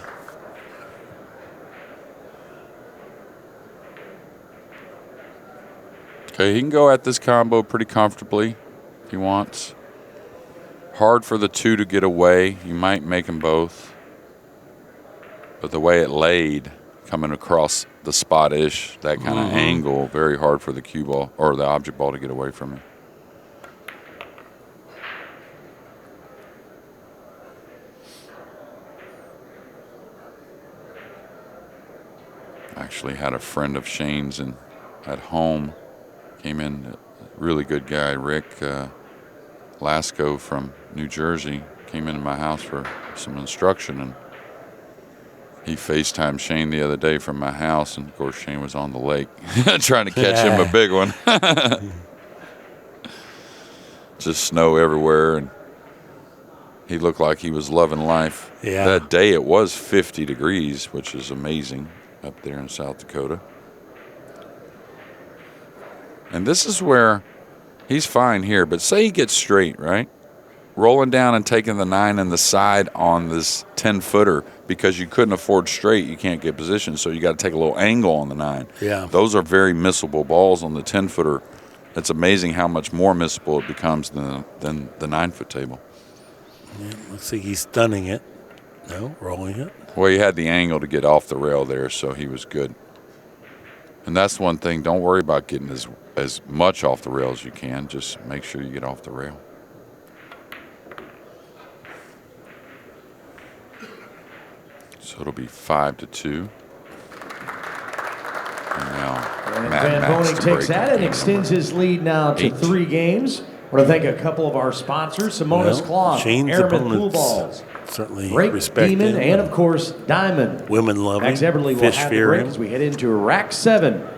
Okay, he can go at this combo pretty comfortably if he wants. Hard for the 2 to get away. You might make them both. But the way it laid, coming across the spot-ish, that kind of angle, very hard for the cue ball or the object ball to get away from you. Actually had a friend of Shane's at home. Came in, really good guy, Rick Lasco from New Jersey. Came into my house for some instruction, and he FaceTimed Shane the other day from my house, and of course Shane was on the lake trying to catch him a big one. Just snow everywhere, and he looked like he was loving life. Yeah. That day it was 50 degrees, which is amazing up there in South Dakota. And this is where he's fine here, but say he gets straight, right? Rolling down and taking the 9 and the side on this 10-footer because you couldn't afford straight, you can't get position, so you got to take a little angle on the 9. Yeah. Those are very missable balls on the 10-footer. It's amazing how much more missable it becomes than the 9-foot table. Yeah, looks like he's stunning it. No, rolling it. Well, he had the angle to get off the rail there, so he was good. And that's one thing. Don't worry about getting as much off the rail as you can. Just make sure you get off the rail. So it'll be 5-2. And now Van Boening takes that and extends his lead now to 3 games. I want to thank a couple of our sponsors, Simonis Cloth, Shane's Airman Pool opponents Balls, certainly Rake respect Demon, him. and of course, Diamond. Women love him. Max Eberle will Fish have the fear break him. as we head into rack 7.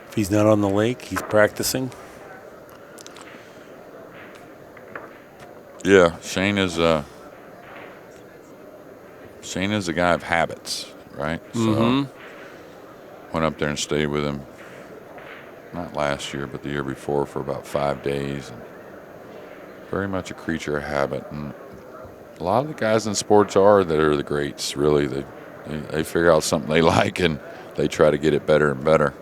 If he's not on the lake, he's practicing. Yeah, Shane is a guy of habits, right? So went up there and stayed with him, not last year, but the year before, for about 5 days. And very much a creature of habit. And a lot of the guys in sports that are the greats, really. They figure out something they like, and they try to get it better and better.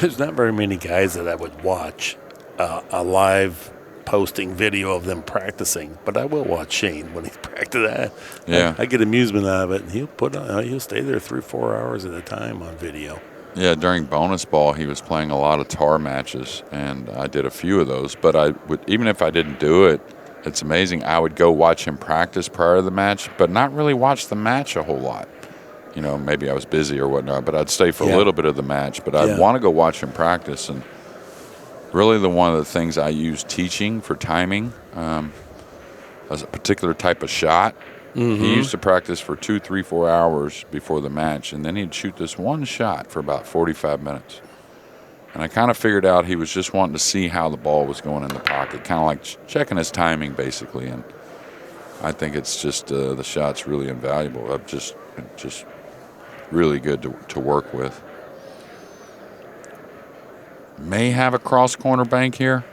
There's not very many guys that I would watch a live posting video of them practicing, but I will watch Shane when he's practicing. Yeah. I get amusement out of it. And he'll stay there 3-4 hours at a time on video. Yeah, during bonus ball, he was playing a lot of tar matches, and I did a few of those. But I would, even if I didn't do it, it's amazing. I would go watch him practice prior to the match, but not really watch the match a whole lot. Maybe I was busy or whatnot, but I'd stay for a little bit of the match. But I'd want to go watch him practice. And really one of the things I use teaching for timing as a particular type of shot. He used to practice for 2, 3, 4 hours before the match, and then he'd shoot this one shot for about 45 minutes. And I kind of figured out he was just wanting to see how the ball was going in the pocket, kind of like checking his timing, basically. And I think it's just the shot's really invaluable. Just really good to work with. May have a cross corner bank here.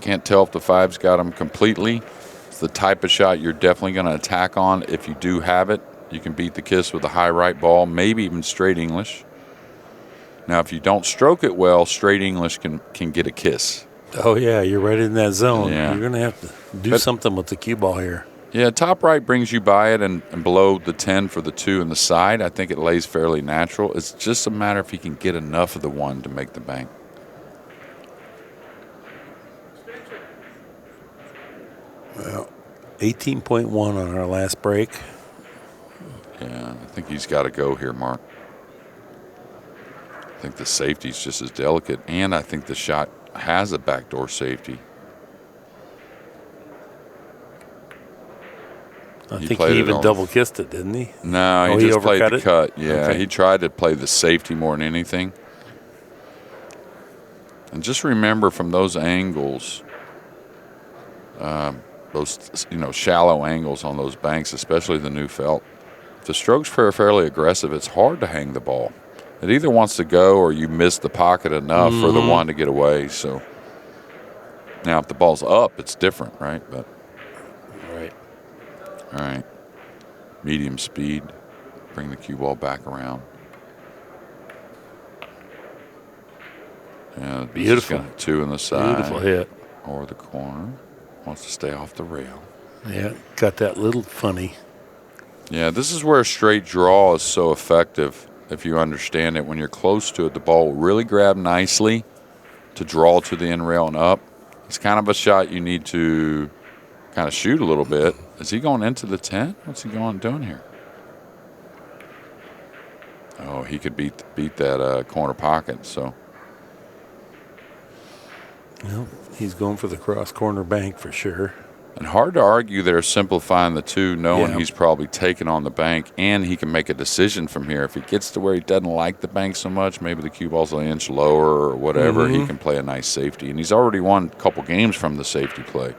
Can't tell if the 5's got him completely. It's the type of shot you're definitely going to attack on if you do have it. You can beat the kiss with a high right ball, maybe even straight English. Now, if you don't stroke it well, straight English can get a kiss. Oh, yeah, you're right in that zone. Yeah. You're going to have to do something with the cue ball here. Yeah, top right brings you by it and below the 10 for the 2 and the side. I think it lays fairly natural. It's just a matter if he can get enough of the 1 to make the bank. Well, 18.1 on our last break. Yeah, I think he's got to go here, Mark. I think the safety's just as delicate, and I think the shot has a backdoor safety. I think he even double kissed it, didn't he? No, he just played the it? cut. Yeah, okay. He tried to play the safety more than anything. And just remember from those angles, those shallow angles on those banks, especially the new felt, if the strokes are fairly aggressive, it's hard to hang the ball. It either wants to go or you miss the pocket enough for the one to get away. So now if the ball's up, it's different, right? But right. All right. Medium speed. Bring the cue ball back around. Yeah, beautiful. Two in the side. Beautiful hit. Or the corner. Wants to stay off the rail. Yeah, got that little funny. Yeah, this is where a straight draw is so effective. If you understand it, when you're close to it, the ball will really grab nicely to draw to the end rail and up. It's kind of a shot you need to kind of shoot a little bit. Is he going into the 10? What's he doing here? Oh, he could beat that corner pocket. So. Well, he's going for the cross corner bank for sure. And hard to argue they're simplifying the two, knowing he's probably taken on the bank, and he can make a decision from here. If he gets to where he doesn't like the bank so much, maybe the cue ball's an inch lower or whatever, he can play a nice safety. And he's already won a couple games from the safety play.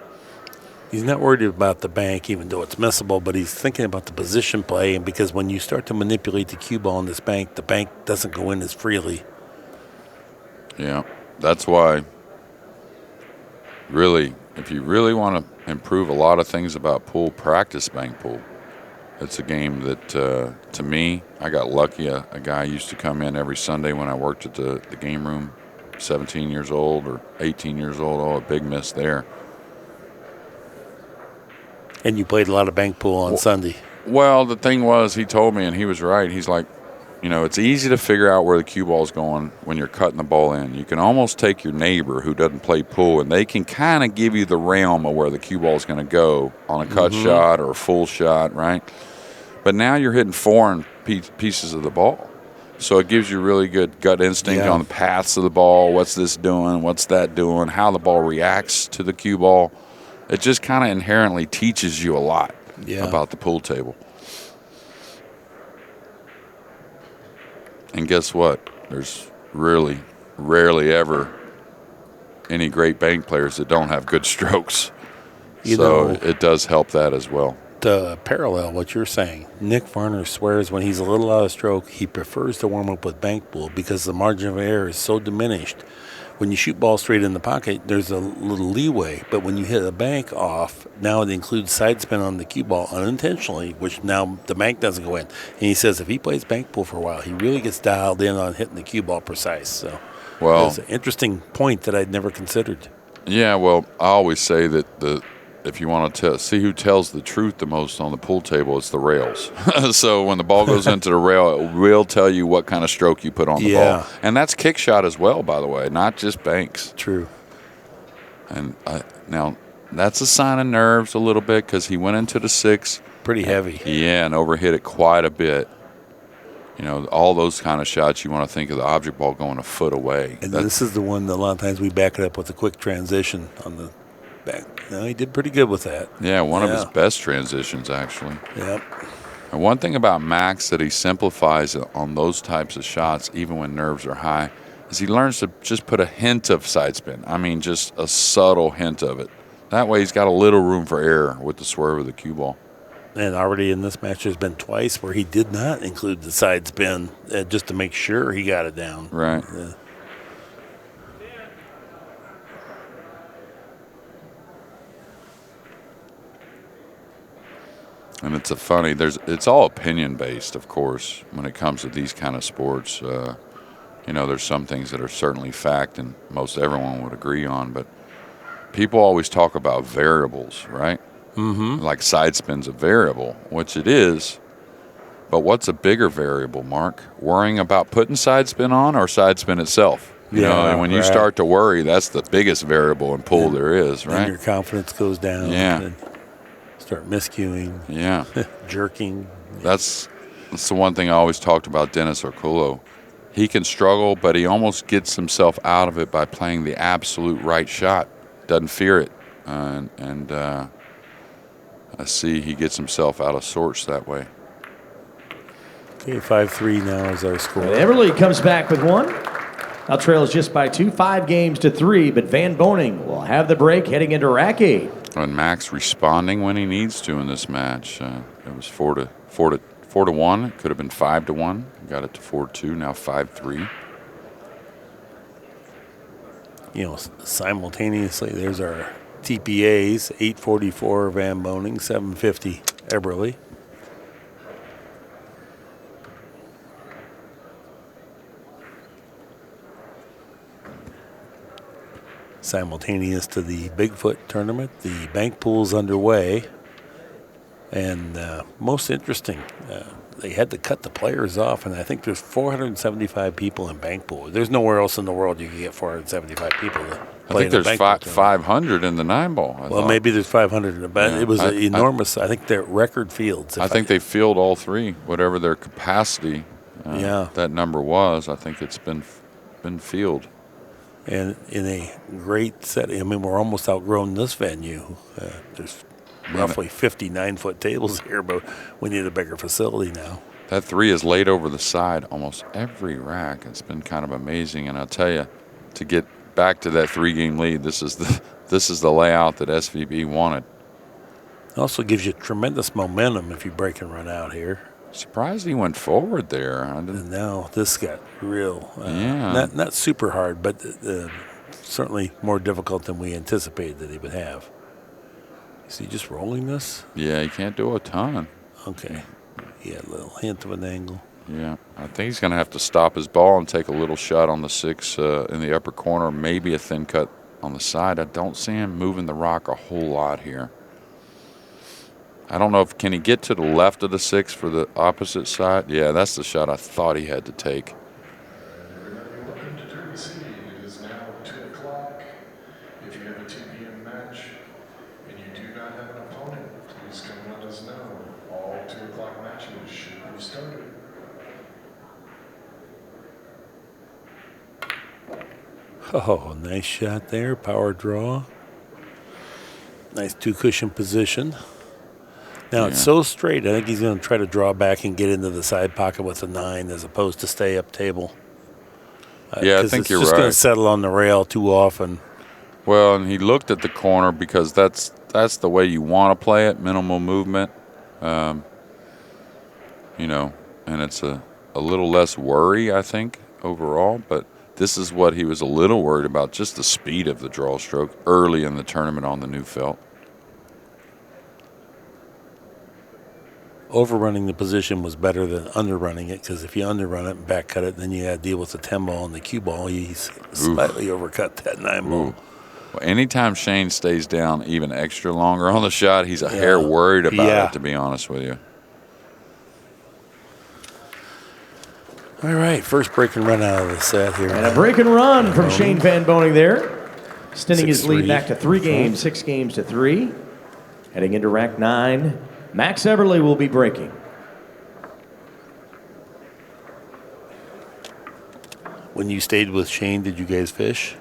He's not worried about the bank, even though it's missable, but he's thinking about the position play. And because when you start to manipulate the cue ball in this bank, the bank doesn't go in as freely. Yeah, that's why, really, if you really want to improve a lot of things about pool, practice bank pool. It's a game that, to me, I got lucky. A guy used to come in every Sunday when I worked at the game room, 17 years old or 18 years old. Oh, a big miss there. And you played a lot of bank pool on Sunday. Well, the thing was, he told me, and he was right. He's like, it's easy to figure out where the cue ball is going when you're cutting the ball in. You can almost take your neighbor who doesn't play pool, and they can kind of give you the realm of where the cue ball is going to go on a cut shot or a full shot, right? But now you're hitting foreign pieces of the ball. So it gives you really good gut instinct on the paths of the ball. What's this doing? What's that doing? How the ball reacts to the cue ball. It just kind of inherently teaches you a lot about the pool table. And guess what? There's really rarely ever any great bank players that don't have good strokes. So it does help that as well. To parallel what you're saying, Nick Varner swears when he's a little out of stroke, he prefers to warm up with bank pool because the margin of error is so diminished. When you shoot balls straight in the pocket, there's a little leeway. But when you hit a bank off, now it includes side spin on the cue ball unintentionally, which now the bank doesn't go in. And he says if he plays bank pool for a while, he really gets dialed in on hitting the cue ball precise. So it's an interesting point that I'd never considered. Yeah, well, I always say that if you want to see who tells the truth the most on the pool table, it's the rails. So when the ball goes into the rail, it will tell you what kind of stroke you put on the ball. And that's kick shot as well, by the way, not just banks. True. And now that's a sign of nerves a little bit because he went into the 6. Pretty heavy. Yeah, and overhit it quite a bit. All those kind of shots, you want to think of the object ball going a foot away. And this is the one that a lot of times we back it up with a quick transition on the back. He did pretty good with that. Yeah, one of his best transitions, actually. Yep. And one thing about Max that he simplifies on those types of shots, even when nerves are high, is he learns to just put a hint of side spin. I mean, just a subtle hint of it. That way he's got a little room for error with the swerve of the cue ball. And already in this match, there's been twice where he did not include the side spin just to make sure he got it down. Right. Yeah. And it's all opinion based, of course, when it comes to these kind of sports. There's some things that are certainly fact and most everyone would agree on, but people always talk about variables, right? Mm-hmm. Like side spin's a variable, which it is, but what's a bigger variable, Mark? Worrying about putting side spin on or side spin itself? And when you start to worry, that's the biggest variable in pool there is, right? And your confidence goes down. Yeah. Start miscuing. Yeah. Jerking. That's the one thing I always talked about Dennis Orculo. He can struggle, but he almost gets himself out of it by playing the absolute right shot. Doesn't fear it. I see he gets himself out of sorts that way. Okay, 5-3 now is our score. Eberle comes back with one. Now trails just by 2, 5 games to 3, but Van Boening will have the break heading into rack 8. And Max responding when he needs to in this match. It was 4-1. It could have been 5-1. Got it to 4-2. Now 5-3. You know, simultaneously, there's our TPAs, 844 Van Boening, 750 Eberle. Simultaneous to the Bigfoot tournament, the bank pool's underway. And most interesting, they had to cut the players off, and I think there's 475 people in bank pool. There's nowhere else in the world you can get 475 people to play. I think there's 500 in the 9-ball. Well, maybe there's 500, but Yeah, it was enormous. I think they're record fields. I think they filled all 3, whatever their capacity. That number was. I think it's been filled. And in a great setting. I mean, we're almost outgrown this venue. There's roughly 59-foot tables here, but we need a bigger facility now. That 3 is laid over the side almost every rack. It's been kind of amazing, and I'll tell you, to get back to that 3-game lead, this is the layout that SVB wanted. It also gives you tremendous momentum if you break and run out here. Surprised he went forward there. And now this got real. Yeah. Not super hard, but certainly more difficult than we anticipated that he would have. Is he just rolling this? Yeah, he can't do a ton. Okay. Yeah, a little hint of an angle. Yeah, I think he's going to have to stop his ball and take a little shot on the 6 in the upper corner, maybe a thin cut on the side. I don't see him moving the rock a whole lot here. I don't know if can he get to the left of the 6 for the opposite side. Yeah, that's the shot I thought he had to take. Welcome to Derby City. It is now 2 o'clock. If you have a 2 p.m. match and you do not have an opponent, please come let us know. All 2 o'clock matches should be started. Oh, nice shot there. Power draw. Nice 2-cushion position. Now it's so straight, I think he's going to try to draw back and get into the side pocket with a 9 as opposed to stay up table. Yeah, I think you're right. It's just going to settle on the rail too often. Well, and he looked at the corner because that's the way you want to play it, minimal movement. You know, and it's a little less worry, I think, overall. But this is what he was a little worried about, just the speed of the draw stroke early in the tournament on the new felt. Overrunning the position was better than underrunning it, because if you underrun it and back cut it, then you got to deal with the 10 ball and the cue ball. He's slightly overcut that 9 ball. Well, anytime Shane stays down even extra longer on the shot, he's a hair worried about it, to be honest with you. All right, first break and run out of the set here. And a break and run from Shane Van Boening there, extending his lead 6-3. back to 3 games, 6 games to 3. Heading into rack 9, Max Eberle will be breaking. When you stayed with Shane, did you guys fish?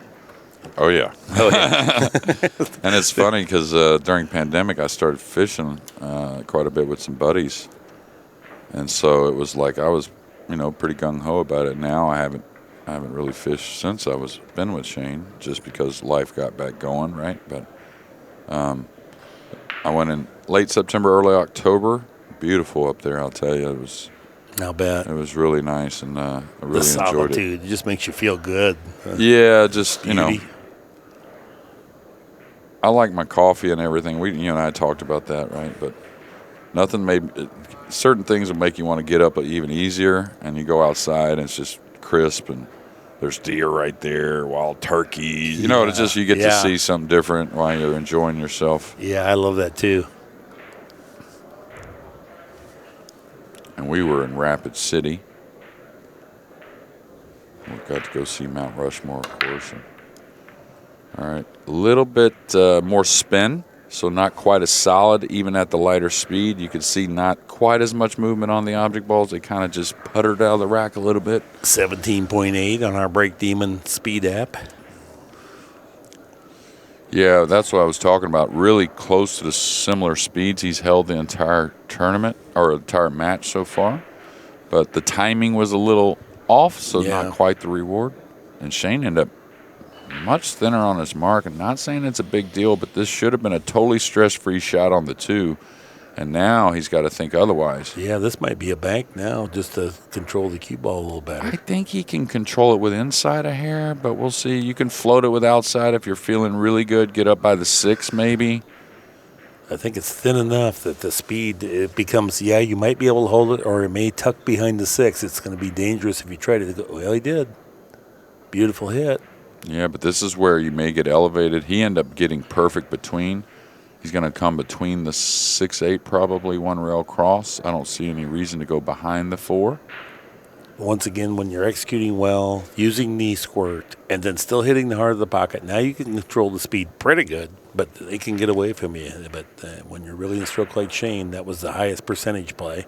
Oh, yeah. And it's funny because during pandemic, I started fishing quite a bit with some buddies. And so it was like I was, you know, pretty gung-ho about it. Now I haven't really fished since I was been with Shane, just because life got back going, right? But I went in late September, early October. Beautiful up there, I'll tell you. It was. I'll bet. It was really nice, and I really The enjoyed solitude, it just makes you feel good. Yeah, just, you know. Beauty. I like my coffee and everything. You and I talked about that, right? But certain things will make you want to get up even easier, and you go outside and it's just crisp, and there's deer right there, wild turkeys. You know, it's just you get to see something different while you're enjoying yourself. Yeah, I love that too. And we were in Rapid City. We got to go see Mount Rushmore, of course. All right, a little bit more spin, so not quite as solid, even at the lighter speed. You can see not quite as much movement on the object balls. They kind of just puttered out of the rack a little bit. 17.8 on our Break Demon speed app. Yeah, that's what I was talking about. Really close to the similar speeds he's held the entire tournament or entire match so far. But the timing was a little off, so not quite the reward. And Shane ended up much thinner on his mark. And not saying it's a big deal, but this should have been a totally stress-free shot on the 2. And now he's got to think otherwise. Yeah, this might be a bank now just to control the cue ball a little better. I think he can control it with inside a hair, but we'll see. You can float it with outside if you're feeling really good. Get up by the 6 maybe. I think it's thin enough that the speed, it becomes, you might be able to hold it, or it may tuck behind the 6. It's going to be dangerous if you try to go. Well, he did. Beautiful hit. Yeah, but this is where you may get elevated. He ended up getting perfect between. He's going to come between the 6-8, probably one rail cross. I don't see any reason to go behind the 4. Once again, when you're executing well, using knee squirt, and then still hitting the heart of the pocket, now you can control the speed pretty good, but they can get away from you. But when you're really in a stroke like Shane, that was the highest percentage play.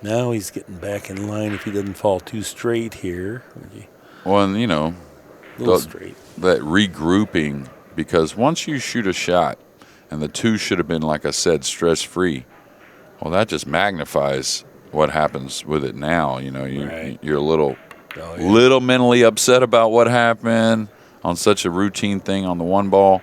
Now he's getting back in line if he doesn't fall too straight here. Well, and, a little straight. That regrouping, because once you shoot a shot, and the 2 should have been, like I said, stress-free, well, that just magnifies what happens with it now. You're a little mentally upset about what happened on such a routine thing on the 1 ball.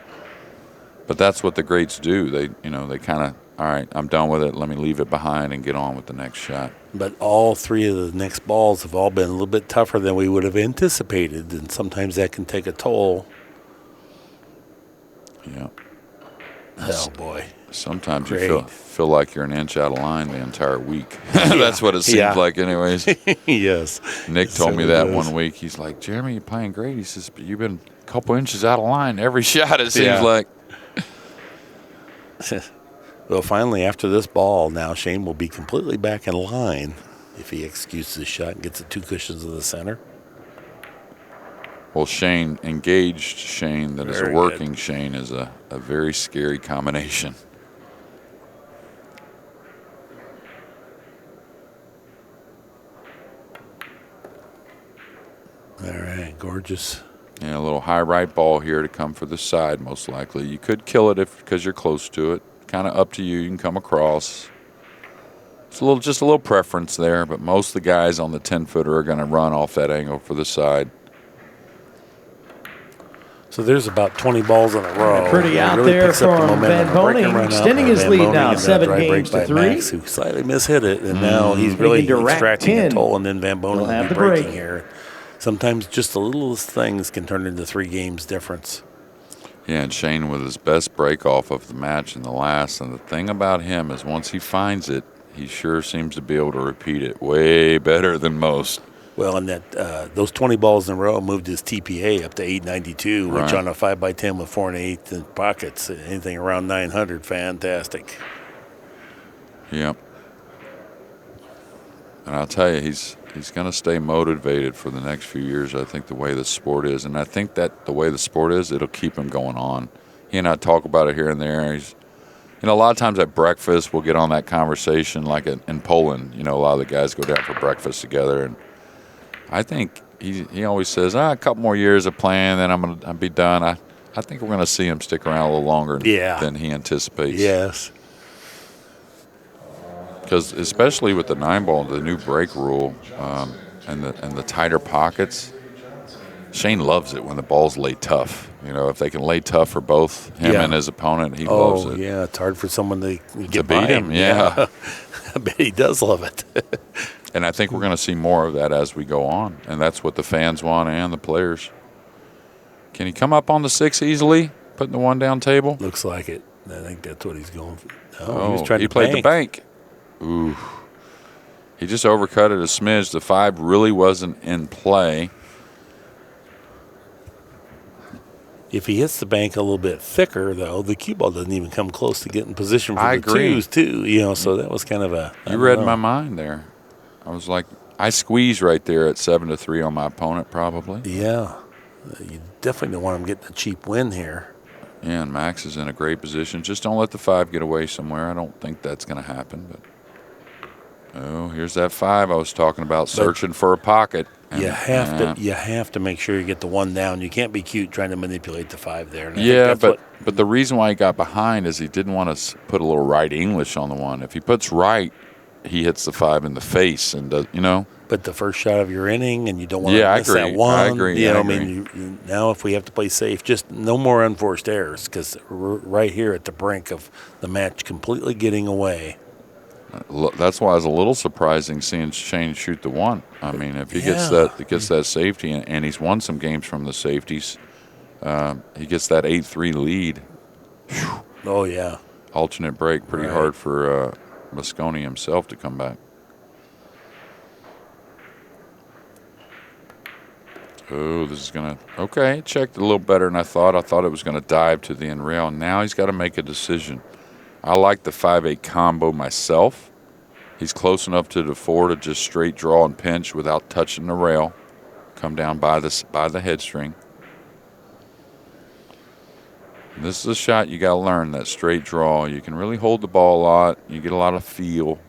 But that's what the greats do. They kind of, all right, I'm done with it. Let me leave it behind and get on with the next shot. But all 3 of the next balls have all been a little bit tougher than we would have anticipated, and sometimes that can take a toll. Yeah. Oh, boy. Sometimes you feel like you're an inch out of line the entire week. That's what it seems like anyways. Yes. Nick told me that one week. He's like, Jeremy, you're playing great. He says, but you've been a couple inches out of line every shot, it seems like. Well, finally, after this ball, now Shane will be completely back in line if he executes this shot and gets the 2 cushions in the center. Well, engaged Shane, that is a working Shane, is a very scary combination. All right, gorgeous. Yeah, a little high right ball here to come for the side, most likely. You could kill it because you're close to it. Kind of up to you. You can come across. It's just a little preference there, but most of the guys on the 10-footer are going to run off that angle for the side. So there's about 20 balls in a row. Pretty out there from Van Boening, extending his lead now, 7 games to 3. Max, who slightly mishit it, and now he's really extracting a toll, and then Van Boening will be breaking here. Sometimes just the littlest things can turn into 3 games difference. Yeah, and Shane with his best break off of the match in the last. And the thing about him is once he finds it, he sure seems to be able to repeat it way better than most. Well, and that those 20 balls in a row moved his TPA up to 892, which on a 5x10 with 4 1/8 in pockets, anything around 900, fantastic. Yep. And I'll tell you, he's going to stay motivated for the next few years, I think, the way the sport is. And I think that the way the sport is, it'll keep him going on. He and I talk about it here and there. A lot of times at breakfast, we'll get on that conversation like in Poland. A lot of the guys go down for breakfast together. And I think he always says, a couple more years of playing, then I'll be done. I think we're going to see him stick around a little longer than he anticipates. Yes. Because especially with the 9-ball, the new break rule, and the tighter pockets, Shane loves it when the ball's laid tough. If they can lay tough for both him and his opponent, he loves it. Oh, yeah, it's hard for someone to get beat him. Yeah. I bet he does love it. And I think we're going to see more of that as we go on, and that's what the fans want and the players. Can he come up on the 6 easily, putting the 1 down table? Looks like it. I think that's what he's going for. Oh, he was trying to played the bank. Ooh. He just overcut it a smidge. The 5 really wasn't in play. If he hits the bank a little bit thicker, though, the cue ball doesn't even come close to getting position for the 2s, too. So that was kind of a... You read my mind there. I was like, I squeezed right there at 7-3 on my opponent, probably. Yeah. You definitely don't want him getting a cheap win here. Yeah, and Max is in a great position. Just don't let the 5 get away somewhere. I don't think that's going to happen. But Oh, here's that 5 I was talking about, searching for a pocket. And, you have to make sure you get the 1 down. You can't be cute trying to manipulate the 5 there. And I yeah, think but the reason why he got behind is he didn't want to put a little right English on the 1. If he puts right, he hits the 5 in the face and does, But the first shot of your inning, and you don't want to miss that 1. I agree. I mean, now if we have to play safe, just no more unforced errors, because we're right here at the brink of the match completely getting away. That's why it's a little surprising seeing Shane shoot the 1. I mean, if he gets that safety, and he's won some games from the safeties, he gets that 8-3 lead. Whew. Oh, yeah. Alternate break, pretty hard for Mosconi himself to come back. Oh, this is going to, okay, checked a little better than I thought. I thought it was going to dive to the end rail. Now he's got to make a decision. I like the 5-8 combo myself. He's close enough to the 4 to just straight draw and pinch without touching the rail. Come down by the headstring. And this is a shot you got to learn, that straight draw. You can really hold the ball a lot. You get a lot of feel.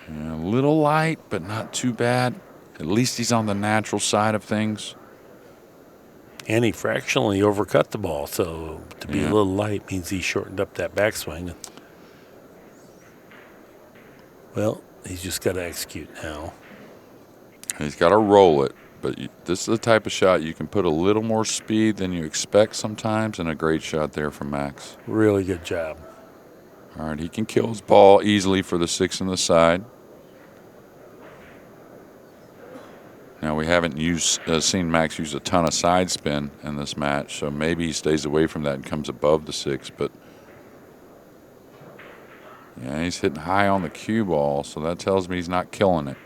Yeah, a little light, but not too bad. At least he's on the natural side of things. And he fractionally overcut the ball, so to be a little light means he shortened up that backswing. Well, he's just got to execute now. He's got to roll it, but this is the type of shot you can put a little more speed than you expect sometimes, and a great shot there from Max. Really good job. All right, he can kill his ball easily for the 6 on the side. Now, we haven't seen Max use a ton of side spin in this match, so maybe he stays away from that and comes above the 6. But, yeah, he's hitting high on the cue ball, so that tells me he's not killing it.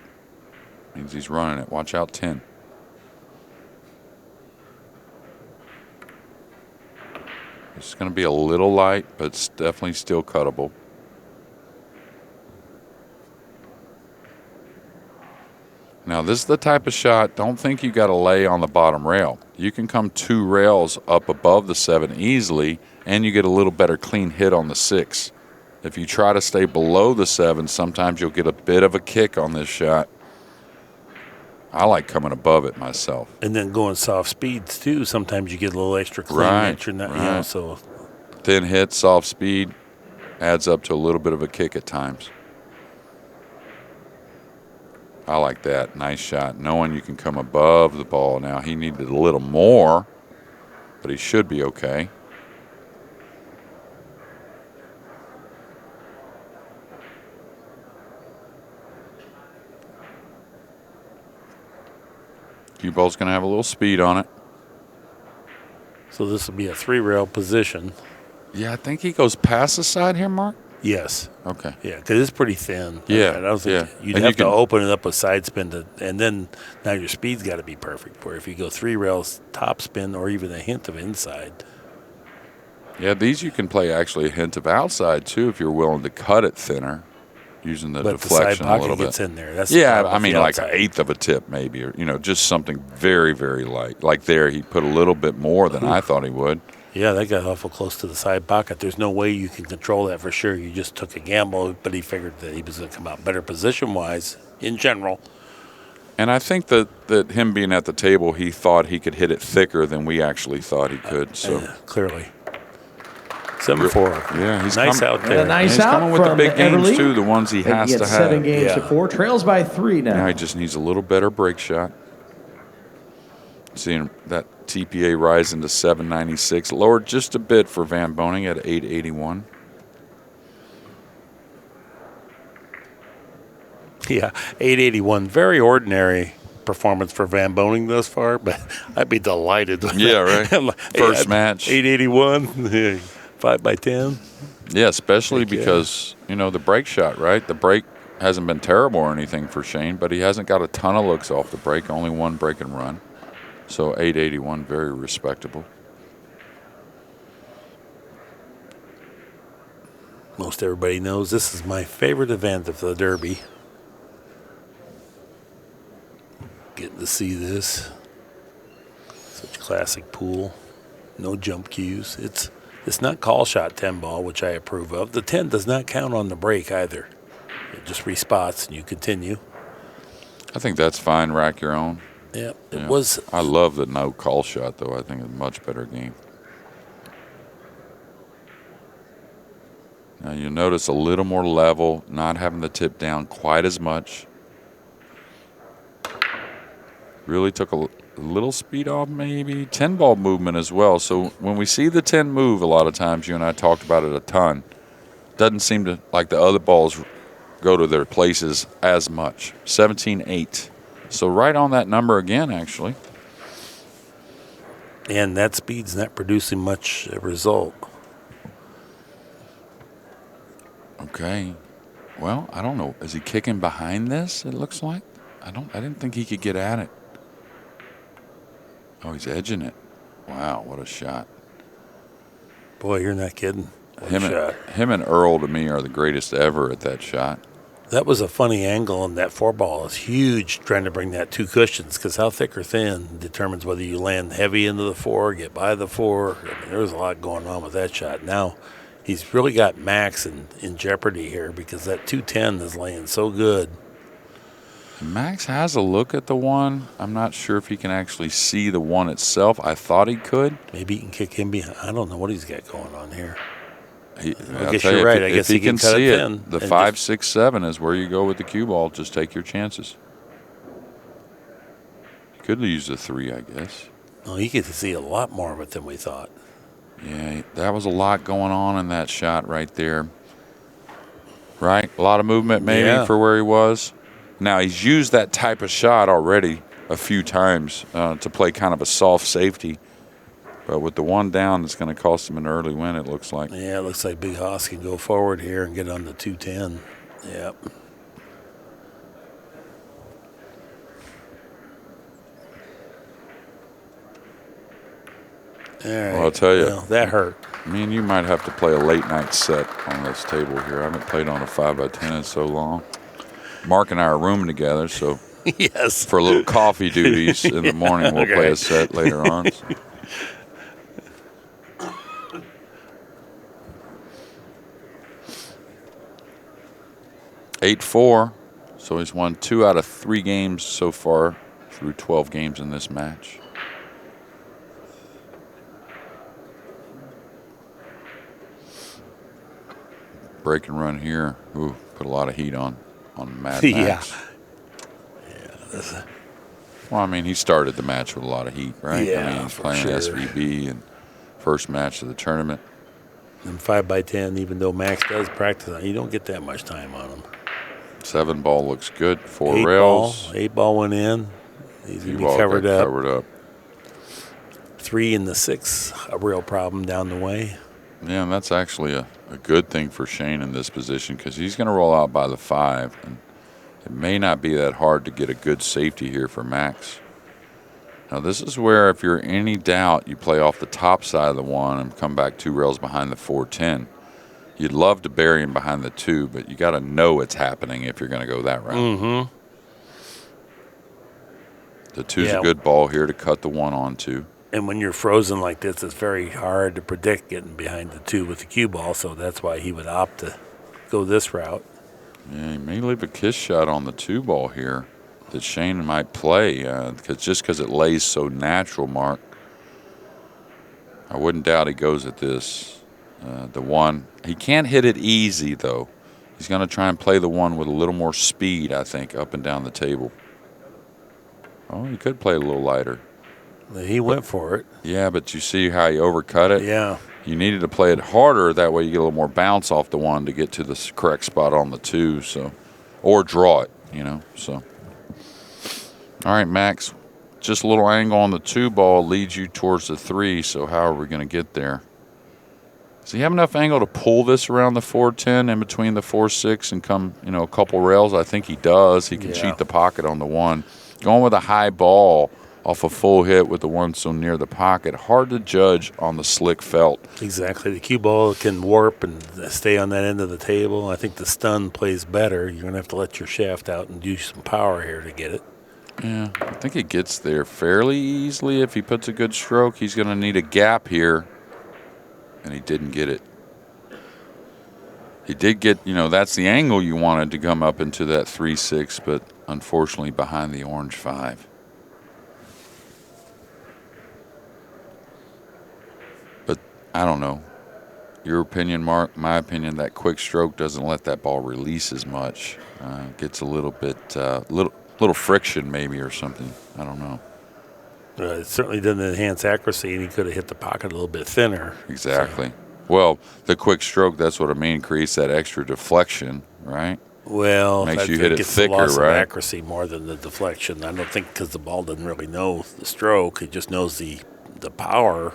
Means he's running it. Watch out, 10. It's going to be a little light, but it's definitely still cuttable. Now, this is the type of shot, don't think you got to lay on the bottom rail. You can come 2 rails up above the 7 easily, and you get a little better clean hit on the 6. If you try to stay below the 7, sometimes you'll get a bit of a kick on this shot. I like coming above it myself. And then going soft speeds, too. Sometimes you get a little extra clean nature. So thin hit, soft speed, adds up to a little bit of a kick at times. I like that. Nice shot. Knowing you can come above the ball. Now, he needed a little more, but he should be okay. Cue ball's going to have a little speed on it. So this will be a 3-rail position. Yeah, I think he goes past the side here, Mark. Yes. Okay. Yeah, because it's pretty thin. Yeah. I don't think you'd And have to open it up with side spin, and then now your speed's got to be perfect. Where if you go 3 rails top spin or even a hint of inside. Yeah, these you can play actually a hint of outside too if you're willing to cut it thinner, using the deflection a little bit. Gets in there. That's I mean like an 1/8 of a tip maybe, or just something very, very light. Like there, he put a little bit more than I thought he would. Yeah, that got awful close to the side pocket. There's no way you can control that for sure. You just took a gamble, but he figured that he was going to come out better position-wise in general. And I think that him being at the table, he thought he could hit it thicker than we actually thought he could. So clearly. 7-4. Yeah, he's nice out there. He's coming with the big games, too, the ones he has to have. 7 games to 4. Trails by 3 now. Now he just needs a little better break shot. Seeing that TPA rising to 796, lowered just a bit for Van Boening at 881. Yeah, 881. Very ordinary performance for Van Boening thus far, but I'd be delighted with that. Right. First match. 881, 5 by 10. Yeah, especially because, the break shot, right? The break hasn't been terrible or anything for Shane, but he hasn't got a ton of looks off the break, only 1 break and run. So 881, very respectable. Most everybody knows this is my favorite event of the Derby. Getting to see this. Such classic pool. No jump cues. It's It's not call shot 10 ball, which I approve of. The 10 does not count on the break either. It just respots and you continue. I think that's fine. Rack your own. Yeah, it Yeah. was. I love the no call shot, though. I think it's a much better game. Now you notice a little more level, not having the tip down quite as much. Really took a little speed off, maybe 10 ball movement as well. So when we see the 10 move, a lot of times, you and I talked about it a ton. Doesn't seem to like the other balls go to their places as much. 17-8. So right on that number again, actually. And that speed's not producing much result. Okay. Well, I don't know. Is he kicking behind this, it looks like? I didn't think he could get at it. Oh, he's edging it. Wow, what a shot. Boy, you're not kidding. What Him shot. and Earl, to me, are the greatest ever at that shot. That was a funny angle, and that 4 ball is huge trying to bring that 2 cushions, because how thick or thin determines whether you land heavy into the 4, get by the 4. I mean, there was a lot going on with that shot. Now, he's really got Max in jeopardy here because that 210 is laying so good. Max has a look at the 1. I'm not sure if he can actually see the 1 itself. I thought he could. Maybe he can kick him behind. I don't know what he's got going on here. I guess you're right. I guess he can cut see it it. thin The and 5, just- 6, 7 is where you go with the cue ball. Just take your chances. You could use the 3, I guess. Oh, you get to see a lot more of it than we thought. Yeah, that was a lot going on in that shot right there. Right? A lot of movement maybe for where he was. Now, he's used that type of shot already a few times to play kind of a soft safety. But with the 1 down, it's going to cost him an early win, it looks like. Yeah, it looks like Big Hoss can go forward here and get on the 210. Yep. All right. Well, I'll tell you. Well, that hurt. Me and you might have to play a late night set on this table here. I haven't played on a 5x10 in so long. Mark and I are rooming together, so Yes. for a little coffee duties in the morning, we'll play a set later on. 8-4, so he's won 2 out of 3 games so far through 12 games in this match. Break and run here. Ooh, put a lot of heat on Mad Max. Well, I mean, he started the match with a lot of heat, right? Yeah, I mean, for playing sure. SVB and first match of the tournament. And 5x10, even though Max does practice on, you don't get that much time on him. 7 ball looks good. 4 8 rails. ball, 8 ball went in. He's going to be Ball covered got up. Covered up. 3 in the 6, a real problem down the way. Yeah, and that's actually a good thing for Shane in this position because he's going to roll out by the 5. And it may not be that hard to get a good safety here for Max. Now, this is where if you're in any doubt, you play off the top side of the 1 and come back 2 rails behind the 410. You'd love to bury him behind the 2, but you got to know it's happening if you're going to go that route. Mm-hmm. The 2's a good ball here to cut the 1 onto. And when you're frozen like this, it's very hard to predict getting behind the 2 with the cue ball, so that's why he would opt to go this route. Yeah, he may leave a kiss shot on the 2 ball here that Shane might play because it lays so natural, Mark. I wouldn't doubt he goes at this. The 1. He can't hit it easy, though. He's going to try and play the 1 with a little more speed, I think, up and down the table. Oh, he could play a little lighter. He went for it. Yeah, but you see how he overcut it? Yeah. You needed to play it harder. That way you get a little more bounce off the 1 to get to the correct spot on the 2. So, or draw it, so. All right, Max, just a little angle on the 2 ball leads you towards the 3, so how are we going to get there? Does he have enough angle to pull this around the 410 in between the 4-6 and come, a couple rails? I think he does. He can cheat the pocket on the 1. Going with a high ball off a full hit with the 1 so near the pocket, hard to judge on the slick felt. Exactly. The cue ball can warp and stay on that end of the table. I think the stun plays better. You're going to have to let your shaft out and use some power here to get it. Yeah, I think it gets there fairly easily. If he puts a good stroke, he's going to need a gap here. and he didn't get it. He did get, that's the angle you wanted to come up into that 3-6, but unfortunately behind the orange 5. But I don't know. Your opinion, Mark, my opinion, that quick stroke doesn't let that ball release as much. Gets a little bit, little friction maybe or something. I don't know. It certainly didn't enhance accuracy, and he could have hit the pocket a little bit thinner. Exactly. So. Well, the quick stroke, that's what I mean, creates that extra deflection, right? Well, makes you hit it gets thicker, the loss right? Of accuracy more than the deflection. I don't think because the ball doesn't really know the stroke; it just knows the power.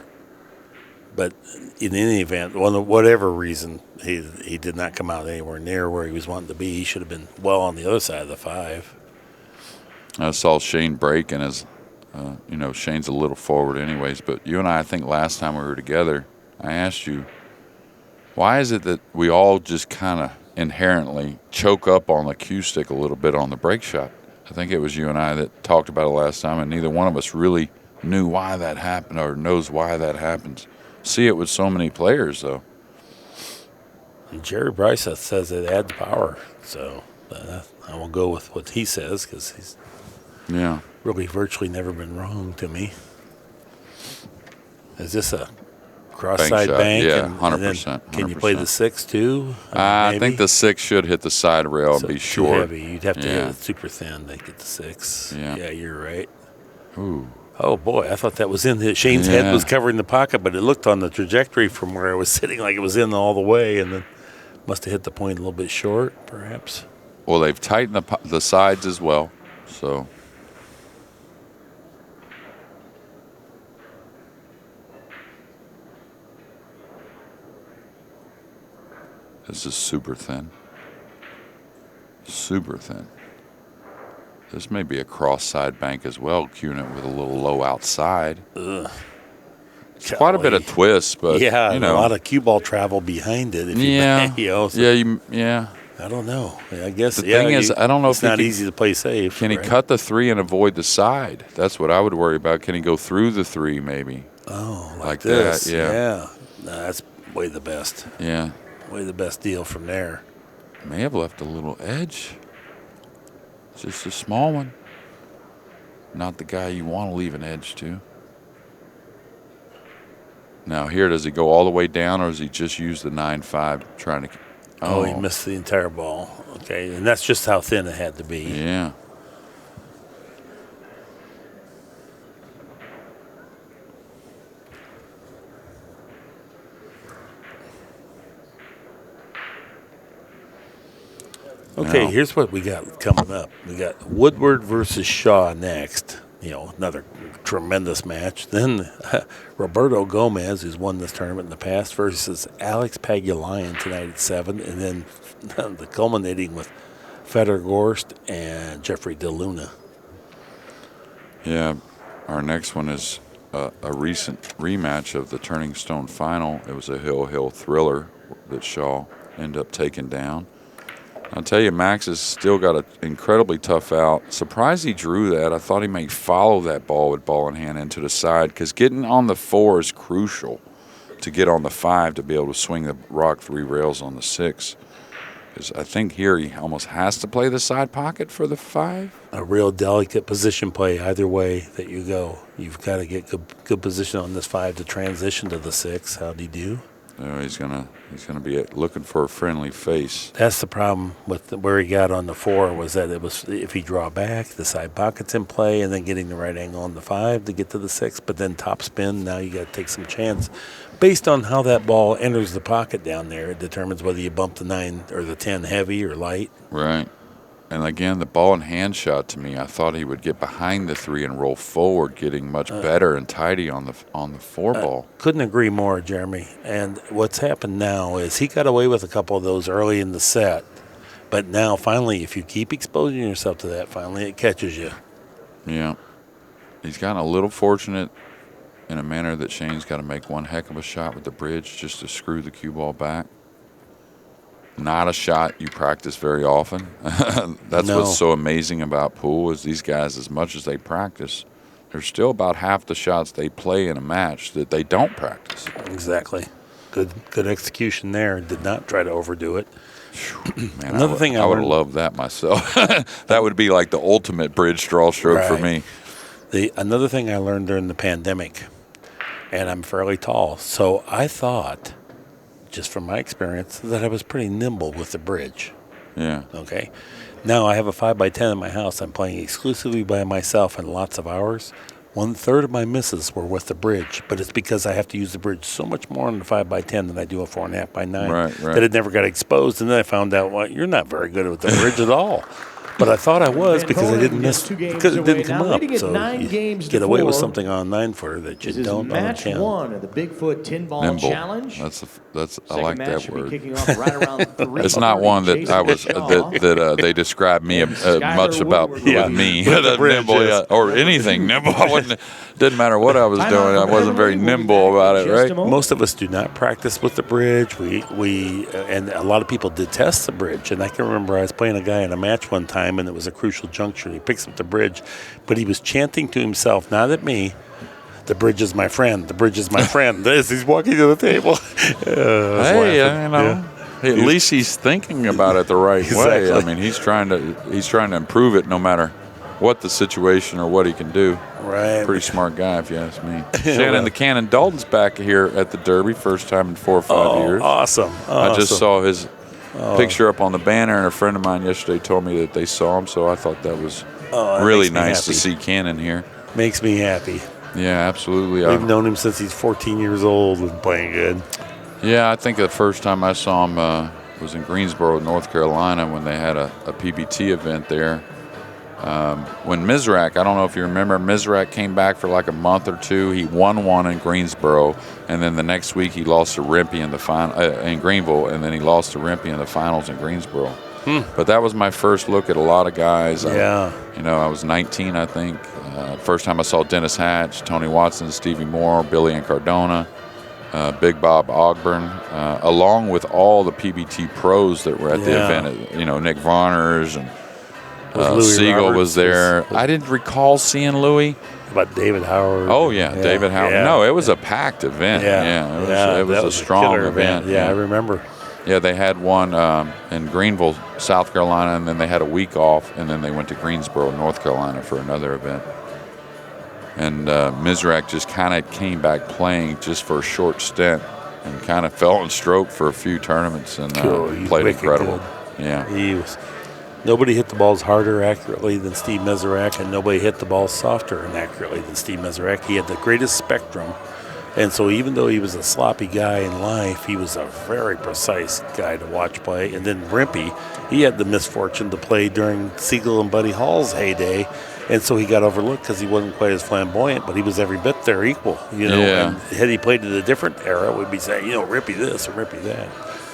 But in any event, whatever reason, he did not come out anywhere near where he was wanting to be. He should have been well on the other side of the 5. I saw Shane break, and Shane's a little forward anyways. But you and I think last time we were together, I asked you, why is it that we all just kind of inherently choke up on the cue stick a little bit on the break shot? I think it was you and I that talked about it last time, and neither one of us really knew why that happened or knows why that happens. See it with so many players, though. And Jerry Bryce says it adds power, so I will go with what he says because he's really virtually never been wrong to me. Is this a cross-side bank? Yeah, and 100%. Can you play the 6 too? I think the 6 should hit the side rail and be short. Too heavy. You'd have to hit it super thin to get the 6. Yeah, you're right. Ooh. Oh, boy, I thought that was in it. Shane's head was covering the pocket, but it looked on the trajectory from where I was sitting like it was in all the way, and then must have hit the point a little bit short, perhaps. Well, they've tightened the sides as well, so. This is super thin. Super thin. This may be a cross-side bank as well, cueing it with a little low outside. Ugh. It's quite a bit of twist, but a lot of cue ball travel behind it. If I don't know. I guess the thing is, I don't know if it's not easy to play safe. Can he cut the 3 and avoid the side? That's what I would worry about. Can he go through the 3 maybe? Oh, like this. That? Yeah. No, that's way the best. Yeah. Way the best deal from there. May have left a little edge. Just a small one. Not the guy you want to leave an edge to. Now here, does he go all the way down, or does he just use the 9-5 trying to? Oh, he missed the entire ball. Okay, and that's just how thin it had to be. Yeah. Okay, here's what we got coming up. We got Woodward versus Shaw next. Another tremendous match. Then Roberto Gomez, who's won this tournament in the past, versus Alex Pagulayan tonight at 7. And then the culminating with Fedor Gorst and Jeffrey DeLuna. Yeah, our next one is a recent rematch of the Turning Stone final. It was a Hill thriller that Shaw ended up taking down. I'll tell you, Max has still got an incredibly tough out. Surprised he drew that. I thought he might follow that ball with ball in hand into the side, because getting on the 4 is crucial to get on the 5 to be able to swing the rock 3 rails on the 6. Because I think here he almost has to play the side pocket for the 5. A real delicate position play either way that you go. You've got to get good position on this 5 to transition to the 6. How'd he do? He's gonna be looking for a friendly face. That's the problem with where he got on the 4 was that it was if he draw back, the side pocket's in play, and then getting the right angle on the 5 to get to the 6. But then top spin, now you got to take some chance. Based on how that ball enters the pocket down there, it determines whether you bump the 9 or the 10 heavy or light. Right. And again, the ball and hand shot to me, I thought he would get behind the 3 and roll forward, getting much better and tidy on the 4 ball. Couldn't agree more, Jeremy. And what's happened now is he got away with a couple of those early in the set. But now, finally, if you keep exposing yourself to that, finally it catches you. Yeah. He's gotten a little fortunate in a manner that Shane's got to make one heck of a shot with the bridge just to screw the cue ball back. Not a shot you practice very often. That's what's so amazing about pool is these guys, as much as they practice, there's still about half the shots they play in a match that they don't practice. Exactly. Good execution there. Did not try to overdo it. Man, Another thing I would have learned- loved that myself. That would be like the ultimate bridge straw stroke for Right. me. Another thing I learned during the pandemic, and I'm fairly tall, so I thought, just from my experience, that I was pretty nimble with the bridge. Yeah. Okay. Now I have a 5x10 in my house. I'm playing exclusively by myself and lots of hours. 1/3 of my misses were with the bridge, but it's because I have to use the bridge so much more on the 5x10 than I do a 4.5x9 Right. that it never got exposed. And then I found out, well, you're not very good with the bridge at all. But I thought I was Van because I Boening didn't is miss 2 games because it away didn't come now, up. leading at So 9 you games to get away with 4. something on 9-footer that you This is don't on a match 10. 1 of the Bigfoot 10-ball Nimble. challenge. That's I Second like match that should be word. kicking off right around 3. It's not one that I was that they described me much about Woodward with will me. be with the bridge, Nimble, yes. or anything nimble. I wasn't. Didn't matter what I was Timeout doing. I for wasn't very Eberle. We'll be nimble back about in it, just a right? moment. Most of us do not practice with the bridge. We and a lot of people detest the bridge. And I can remember I was playing a guy in a match one time, and it was a crucial juncture. He picks up the bridge, but he was chanting to himself, not at me, "The bridge is my friend. The bridge is my friend." As he's walking to the table. Hey, you know. At least he's thinking about it the right way. Exactly. I mean, he's trying to improve it no matter what the situation or what he can do. Right. Pretty smart guy, if you ask me. Shannon the Cannon Dalton's back here at the Derby, first time in 4 or 5 years. Awesome. I just saw his picture up on the banner, and a friend of mine yesterday told me that they saw him, so I thought that was that really makes me nice to happy. see Cannon here. Makes me happy. Yeah, absolutely. We've known him since he's 14 years old and playing good. Yeah, I think the first time I saw him was in Greensboro, North Carolina, when they had a PBT event there. When Mizrak, I don't know if you remember, Mizrak came back for like a month or two. He won one in Greensboro, and then the next week he lost to Rimpey in the final in Greenville, and then he lost to Rimpey in the finals in Greensboro. But that was my first look at a lot of guys. Yeah. I was 19, I think. First time I saw Dennis Hatch, Tony Watson, Stevie Moore, Billy and Cardona, Big Bob Ogburn, along with all the PBT pros that were at the Yeah. event. Nick Varners and Louis Siegel Roberts was there. I didn't recall seeing Louis. About David Howard. Oh, yeah, David Howard. Yeah. No, it was a packed event. It was that a strong killer event. Yeah, I remember. Yeah, they had one in Greenville, South Carolina, and then they had a week off, and then they went to Greensboro, North Carolina for another event. And Mizrak just kind of came back playing just for a short stint and kind of fell in stroke for a few tournaments and He's played wicked incredible. good. Yeah. He was. Nobody hit the balls harder accurately than Steve Mizrak, and nobody hit the balls softer and accurately than Steve Mizrak. He had the greatest spectrum. And so even though he was a sloppy guy in life, he was a very precise guy to watch play. And then Rimpey, he had the misfortune to play during Siegel and Buddy Hall's heyday. And so he got overlooked because he wasn't quite as flamboyant, but he was every bit their equal. Yeah. And had he played in a different era, we'd be saying, Rimpey this or Rimpey that.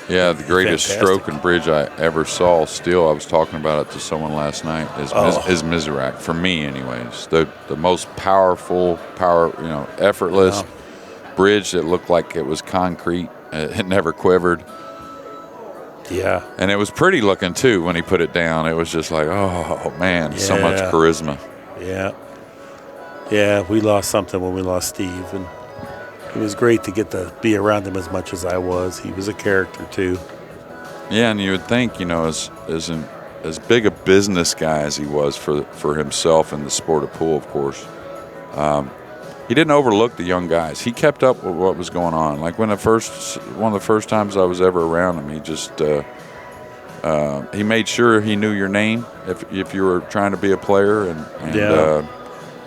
Yeah, the greatest Fantastic. stroke and bridge I ever saw. Still, I was talking about it to someone last night. Is Mizrak, for me, anyways. The most powerful, effortless bridge that looked like it was concrete. It never quivered, Yeah. and it was pretty looking too when he put it down. It was just like, oh man, so much Yeah. charisma. Yeah. Yeah, we lost something when we lost Steve, and it was great to get to be around him as much as I was. He was a character, too. Yeah, and you would think, as big a business guy as he was for himself in the sport of pool, of course, he didn't overlook the young guys. He kept up with what was going on. Like one of the first times I was ever around him, he just he made sure he knew your name if you were trying to be a player, and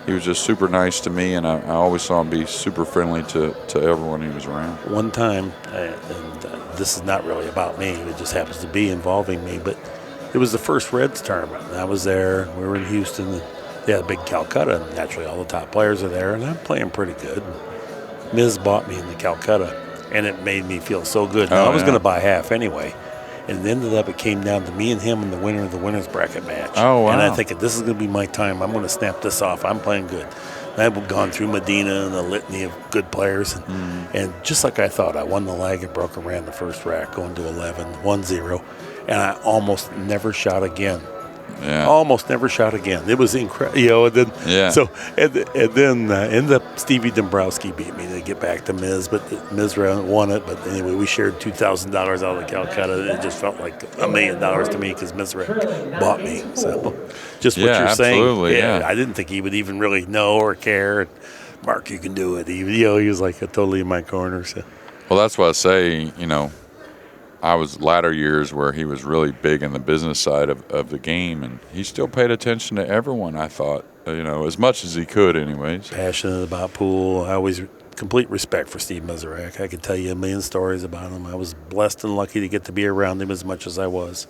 he was just super nice to me, and I always saw him be super friendly to everyone he was around. One time, and this is not really about me, it just happens to be involving me, but it was the first Reds tournament, and I was there. We were in Houston. They had a big Calcutta, and naturally all the top players are there, and I'm playing pretty good. Miz bought me in the Calcutta, and it made me feel so good. Now, I was going to buy half anyway. And it ended up, it came down to me and him in the winner of the winner's bracket match. Oh, wow. And I think this is going to be my time. I'm going to snap this off. I'm playing good. And I've gone through Medina and a litany of good players. And just like I thought, I won the lag and broke and ran the first rack, going to 11, 1-0. And I almost never shot again Yeah. Almost never shot again. It was incredible. And then, Yeah. So, and then ended up Stevie Dombrowski beat me to get back to Miz, but Miz won it. But anyway, we shared $2,000 out of Calcutta. And it just felt like $1 million to me because Miz bought me. So, just what you're absolutely, saying. yeah. I didn't think he would even really know or care. Mark, you can do it. He was like totally in my corner. So. Well, that's what I say, I was latter years where he was really big in the business side of the game, and he still paid attention to everyone, I thought, as much as he could anyways. Passionate about pool. I always complete respect for Steve Mizurek. I could tell you a million stories about him. I was blessed and lucky to get to be around him as much as I was.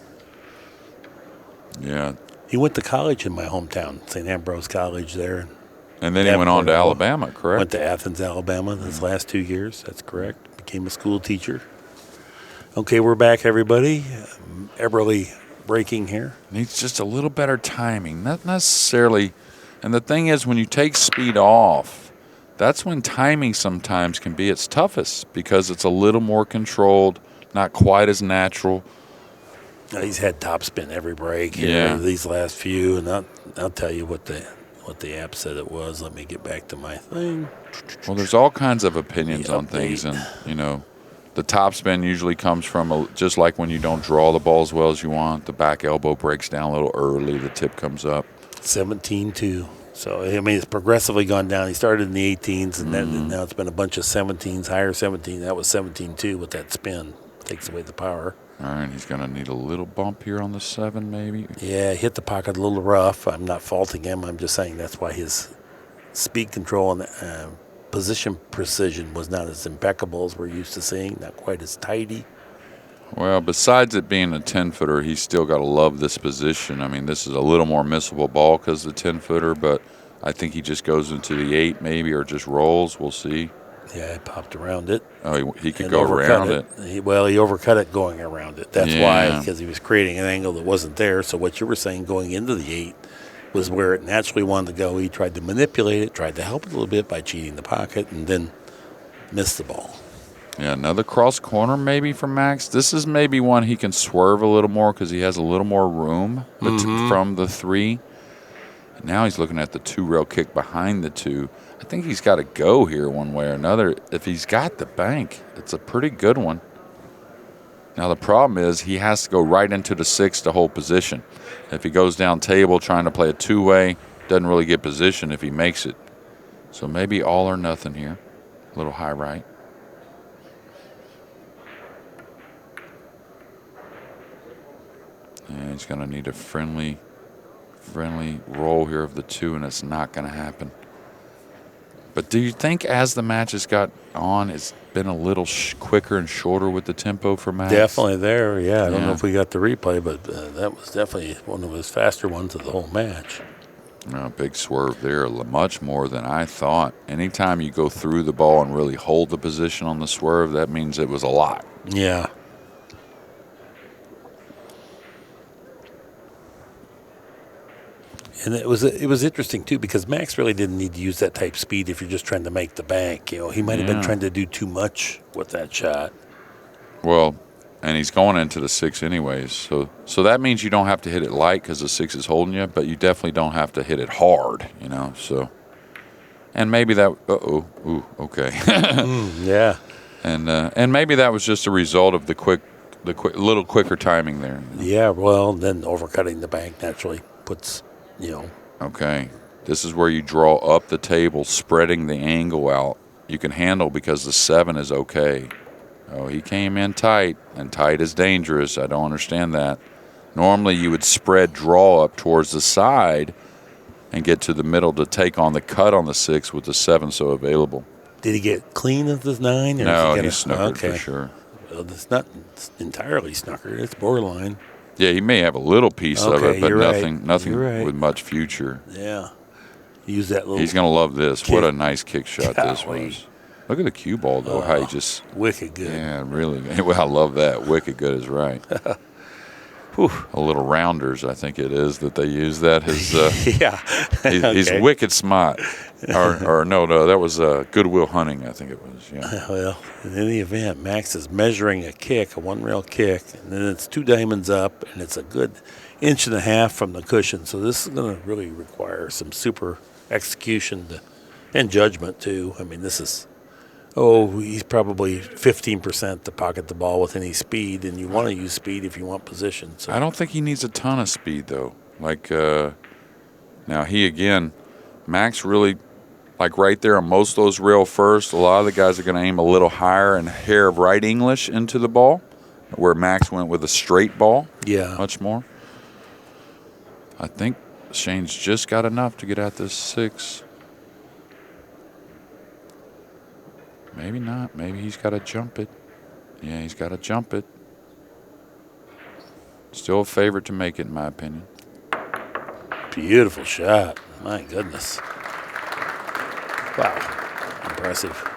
Yeah. He went to college in my hometown, St. Ambrose College there. And then he went on to Alabama, correct? Went to Athens, Alabama his last 2 years. That's correct. Became a school teacher. Okay, we're back, everybody. Eberle breaking here. Needs just a little better timing, not necessarily. And the thing is, when you take speed off, that's when timing sometimes can be its toughest because it's a little more controlled, not quite as natural. He's had topspin every break here these last few, and I'll tell you what the app said it was. Let me get back to my thing. Well, there's all kinds of opinions on things, and the topspin usually comes from just like when you don't draw the ball as well as you want. The back elbow breaks down a little early. The tip comes up. 17-2. So, it's progressively gone down. He started in the 18s, and then now it's been a bunch of 17s, higher 17. That was 17-2 with that spin. Takes away the power. All right, he's going to need a little bump here on the 7 maybe. Yeah, hit the pocket a little rough. I'm not faulting him. I'm just saying that's why his speed control and position precision was not as impeccable as we're used to seeing, not quite as tidy. Well, besides it being a 10-footer, he's still got to love this position. This is a little more missable ball because the 10-footer, but I think he just goes into the 8 maybe or just rolls. We'll see. Yeah, he popped around it. Oh, he could go around it. He overcut it going around it. That's why, because he was creating an angle that wasn't there. So what you were saying going into the 8 was where it naturally wanted to go. He tried to manipulate it, tried to help it a little bit by cheating the pocket, and then missed the ball. Yeah, another cross corner maybe for Max. This is maybe one he can swerve a little more because he has a little more room from the 3. And now he's looking at the 2-rail kick behind the 2. I think he's got to go here one way or another. If he's got the bank, it's a pretty good one. Now, the problem is he has to go right into the 6 to hold position. If he goes down table trying to play a 2-way, doesn't really get position if he makes it. So maybe all or nothing here. A little high right. And he's going to need a friendly roll here of the 2, and it's not going to happen. But do you think as the match has got on, it's been a little quicker and shorter with the tempo for Max? Definitely there, yeah. I don't know if we got the replay, but that was definitely one of his faster ones of the whole match. Big swerve there, much more than I thought. Anytime you go through the ball and really hold the position on the swerve, that means it was a lot. Yeah. And it was interesting, too, because Max really didn't need to use that type of speed if you're just trying to make the bank. He might have been trying to do too much with that shot. Well, and he's going into the 6 anyways. So that means you don't have to hit it light because the 6 is holding you, but you definitely don't have to hit it hard, So, and maybe that, okay. Yeah. And maybe that was just a result of the little quicker timing there. Yeah, well, then overcutting the bank naturally puts, Okay, this is where you draw up the table, spreading the angle out. You can handle because the 7 is okay. Oh, he came in tight, and tight is dangerous. I don't understand that. Normally you would spread draw up towards the side and get to the middle to take on the cut on the 6 with the 7 so available. Did he get clean of the 9? Or no, he snookered for sure. Well, it's not entirely snookered. It's borderline. Yeah, he may have a little piece of it, but nothing right. with much future. Yeah. Use that little. He's going to love this. Kick. What a nice kick shot this was. Look at the cue ball, though, how he just. Wicked good. Yeah, really. Well, I love that. Wicked good is right. A little rounders, I think it is, that they use that. Yeah. He's wicked smart. or no, that was Goodwill Hunting, I think it was. Yeah. Well, in any event, Max is measuring a kick, a one-rail kick, and then it's 2 diamonds up, and it's a good 1.5 inches from the cushion. So this is going to really require some super execution and judgment, too. I mean, this is, he's probably 15% to pocket the ball with any speed, and you want to use speed if you want position. So I don't think he needs a ton of speed, though. Like, now Max really, like right there on most of those rail first, a lot of the guys are going to aim a little higher and hair of right English into the ball, where Max went with a straight ball. Yeah. Much more. I think Shane's just got enough to get at this 6. Maybe not. Maybe he's got to jump it. Yeah, he's got to jump it. Still a favorite to make it, in my opinion. Beautiful shot. My goodness. Wow. Impressive.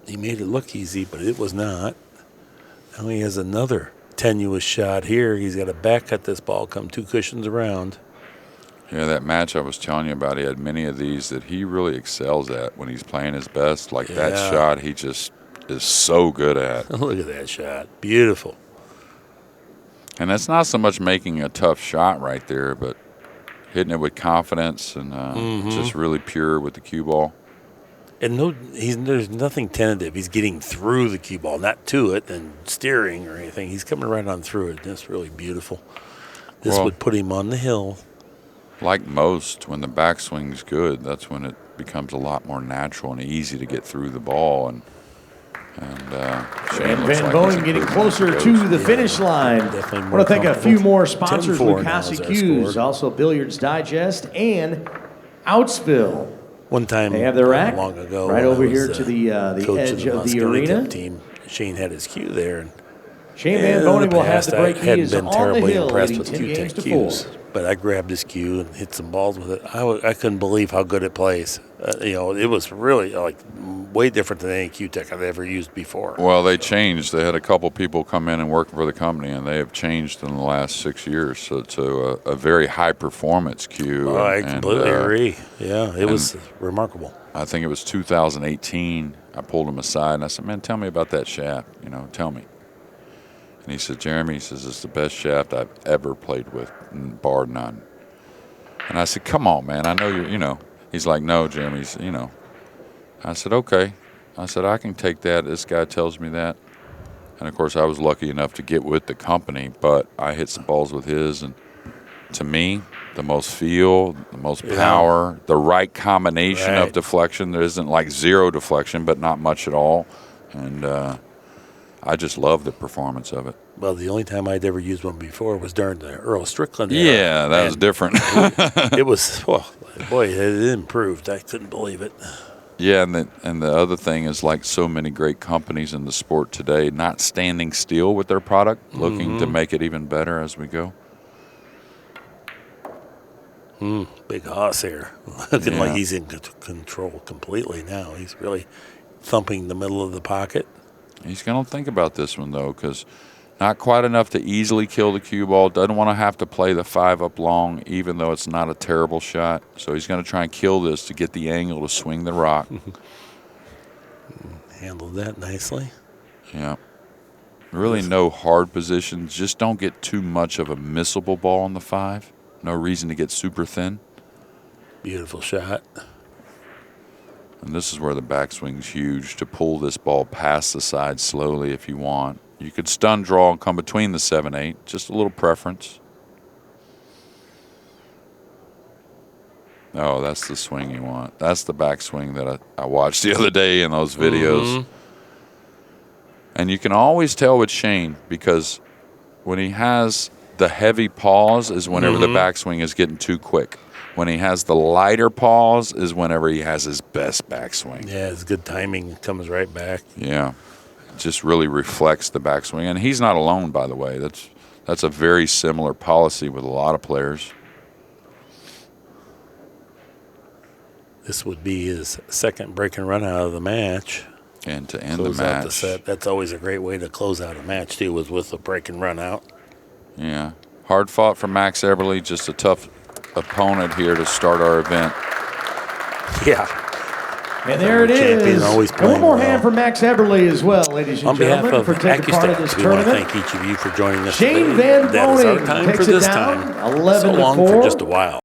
He made it look easy, but it was not. Now he has another tenuous shot here. He's got to back cut this ball, come 2 cushions around. Yeah, that match I was telling you about, he had many of these that he really excels at when he's playing his best. Like that shot, he just is so good at. Look at that shot. Beautiful. And that's not so much making a tough shot right there, but hitting it with confidence and just really pure with the cue ball. And there's nothing tentative. He's getting through the cue ball, not to it and steering or anything. He's coming right on through it. That's really beautiful. This would put him on the hill. Like most, when the backswing's good, that's when it becomes a lot more natural and easy to get through the ball. And Shane looks Van like Boening getting closer to the finish line. Definitely I more want to thank a few comfortable. more sponsors, 10-4 now is our Accu-Stats, score. also Billiards Digest, and Outsville. One time, They have their rack long ago, right when I over was, here to the coach edge of the Moscone arena. Tip team. Shane had his cue there, and Shane Van in Boening the will have past, the break. I He hadn't is been on the terribly hill, impressed leading with 10 games Q-Tech to cues, 4. but I grabbed his cue and hit some balls with it. I couldn't believe how good it plays. It was really way different than any Q-Tech I've ever used before. Well, they changed. They had a couple people come in and work for the company, and they have changed in the last 6 years. So to a very high-performance cue. I completely agree. Yeah, it was remarkable. I think it was 2018. I pulled him aside, and I said, man, tell me about that shaft. Tell me. And he said, Jeremy, he says, it's the best shaft I've ever played with, bar none. And I said, come on, man. I know you're. He's like, no, Jeremy. I said, okay. I said, I can take that. This guy tells me that. And, of course, I was lucky enough to get with the company, but I hit some balls with his. And to me, the most feel, the most power, the right combination of deflection. There isn't like zero deflection, but not much at all. And I just love the performance of it. Well, the only time I'd ever used one before was during the Earl Strickland era. Yeah, that was different. It was, boy, it improved. I couldn't believe it. Yeah, and the other thing is, like so many great companies in the sport today, not standing still with their product, looking to make it even better as we go. Big Hoss here. Looking like he's in control completely now. He's really thumping the middle of the pocket. He's going to think about this one, though, because not quite enough to easily kill the cue ball. Doesn't want to have to play the 5 up long, even though it's not a terrible shot. So he's going to try and kill this to get the angle to swing the rock. Handled that nicely. Yeah. Really no hard positions. Just don't get too much of a missable ball on the 5. No reason to get super thin. Beautiful shot. And this is where the backswing's huge, to pull this ball past the side slowly if you want. You could stun draw and come between the 7-8, just a little preference. Oh, that's the swing you want. That's the backswing that I watched the other day in those videos. And you can always tell with Shane, because when he has the heavy pause is whenever the backswing is getting too quick. When he has the lighter pause is whenever he has his best backswing. Yeah, it's good timing. It comes right back. Yeah. It just really reflects the backswing. And he's not alone, by the way. That's a very similar policy with a lot of players. This would be his second break and run out of the match. And to end Close the out the match. set. That's always a great way to close out a match, too, was with a break and run out. Yeah. Hard fought for Max Eberle, just a tough opponent here to start our event. Yeah. And there it Champion is. always One playing more well. hand for Max Eberle as well, ladies and On behalf gentlemen, of for taking part in this ACCUSTATS, we want to tournament. thank each of you for joining us Shane today. Van That is our Boening time takes for it this down, time. 11 So to long 4. for just a while.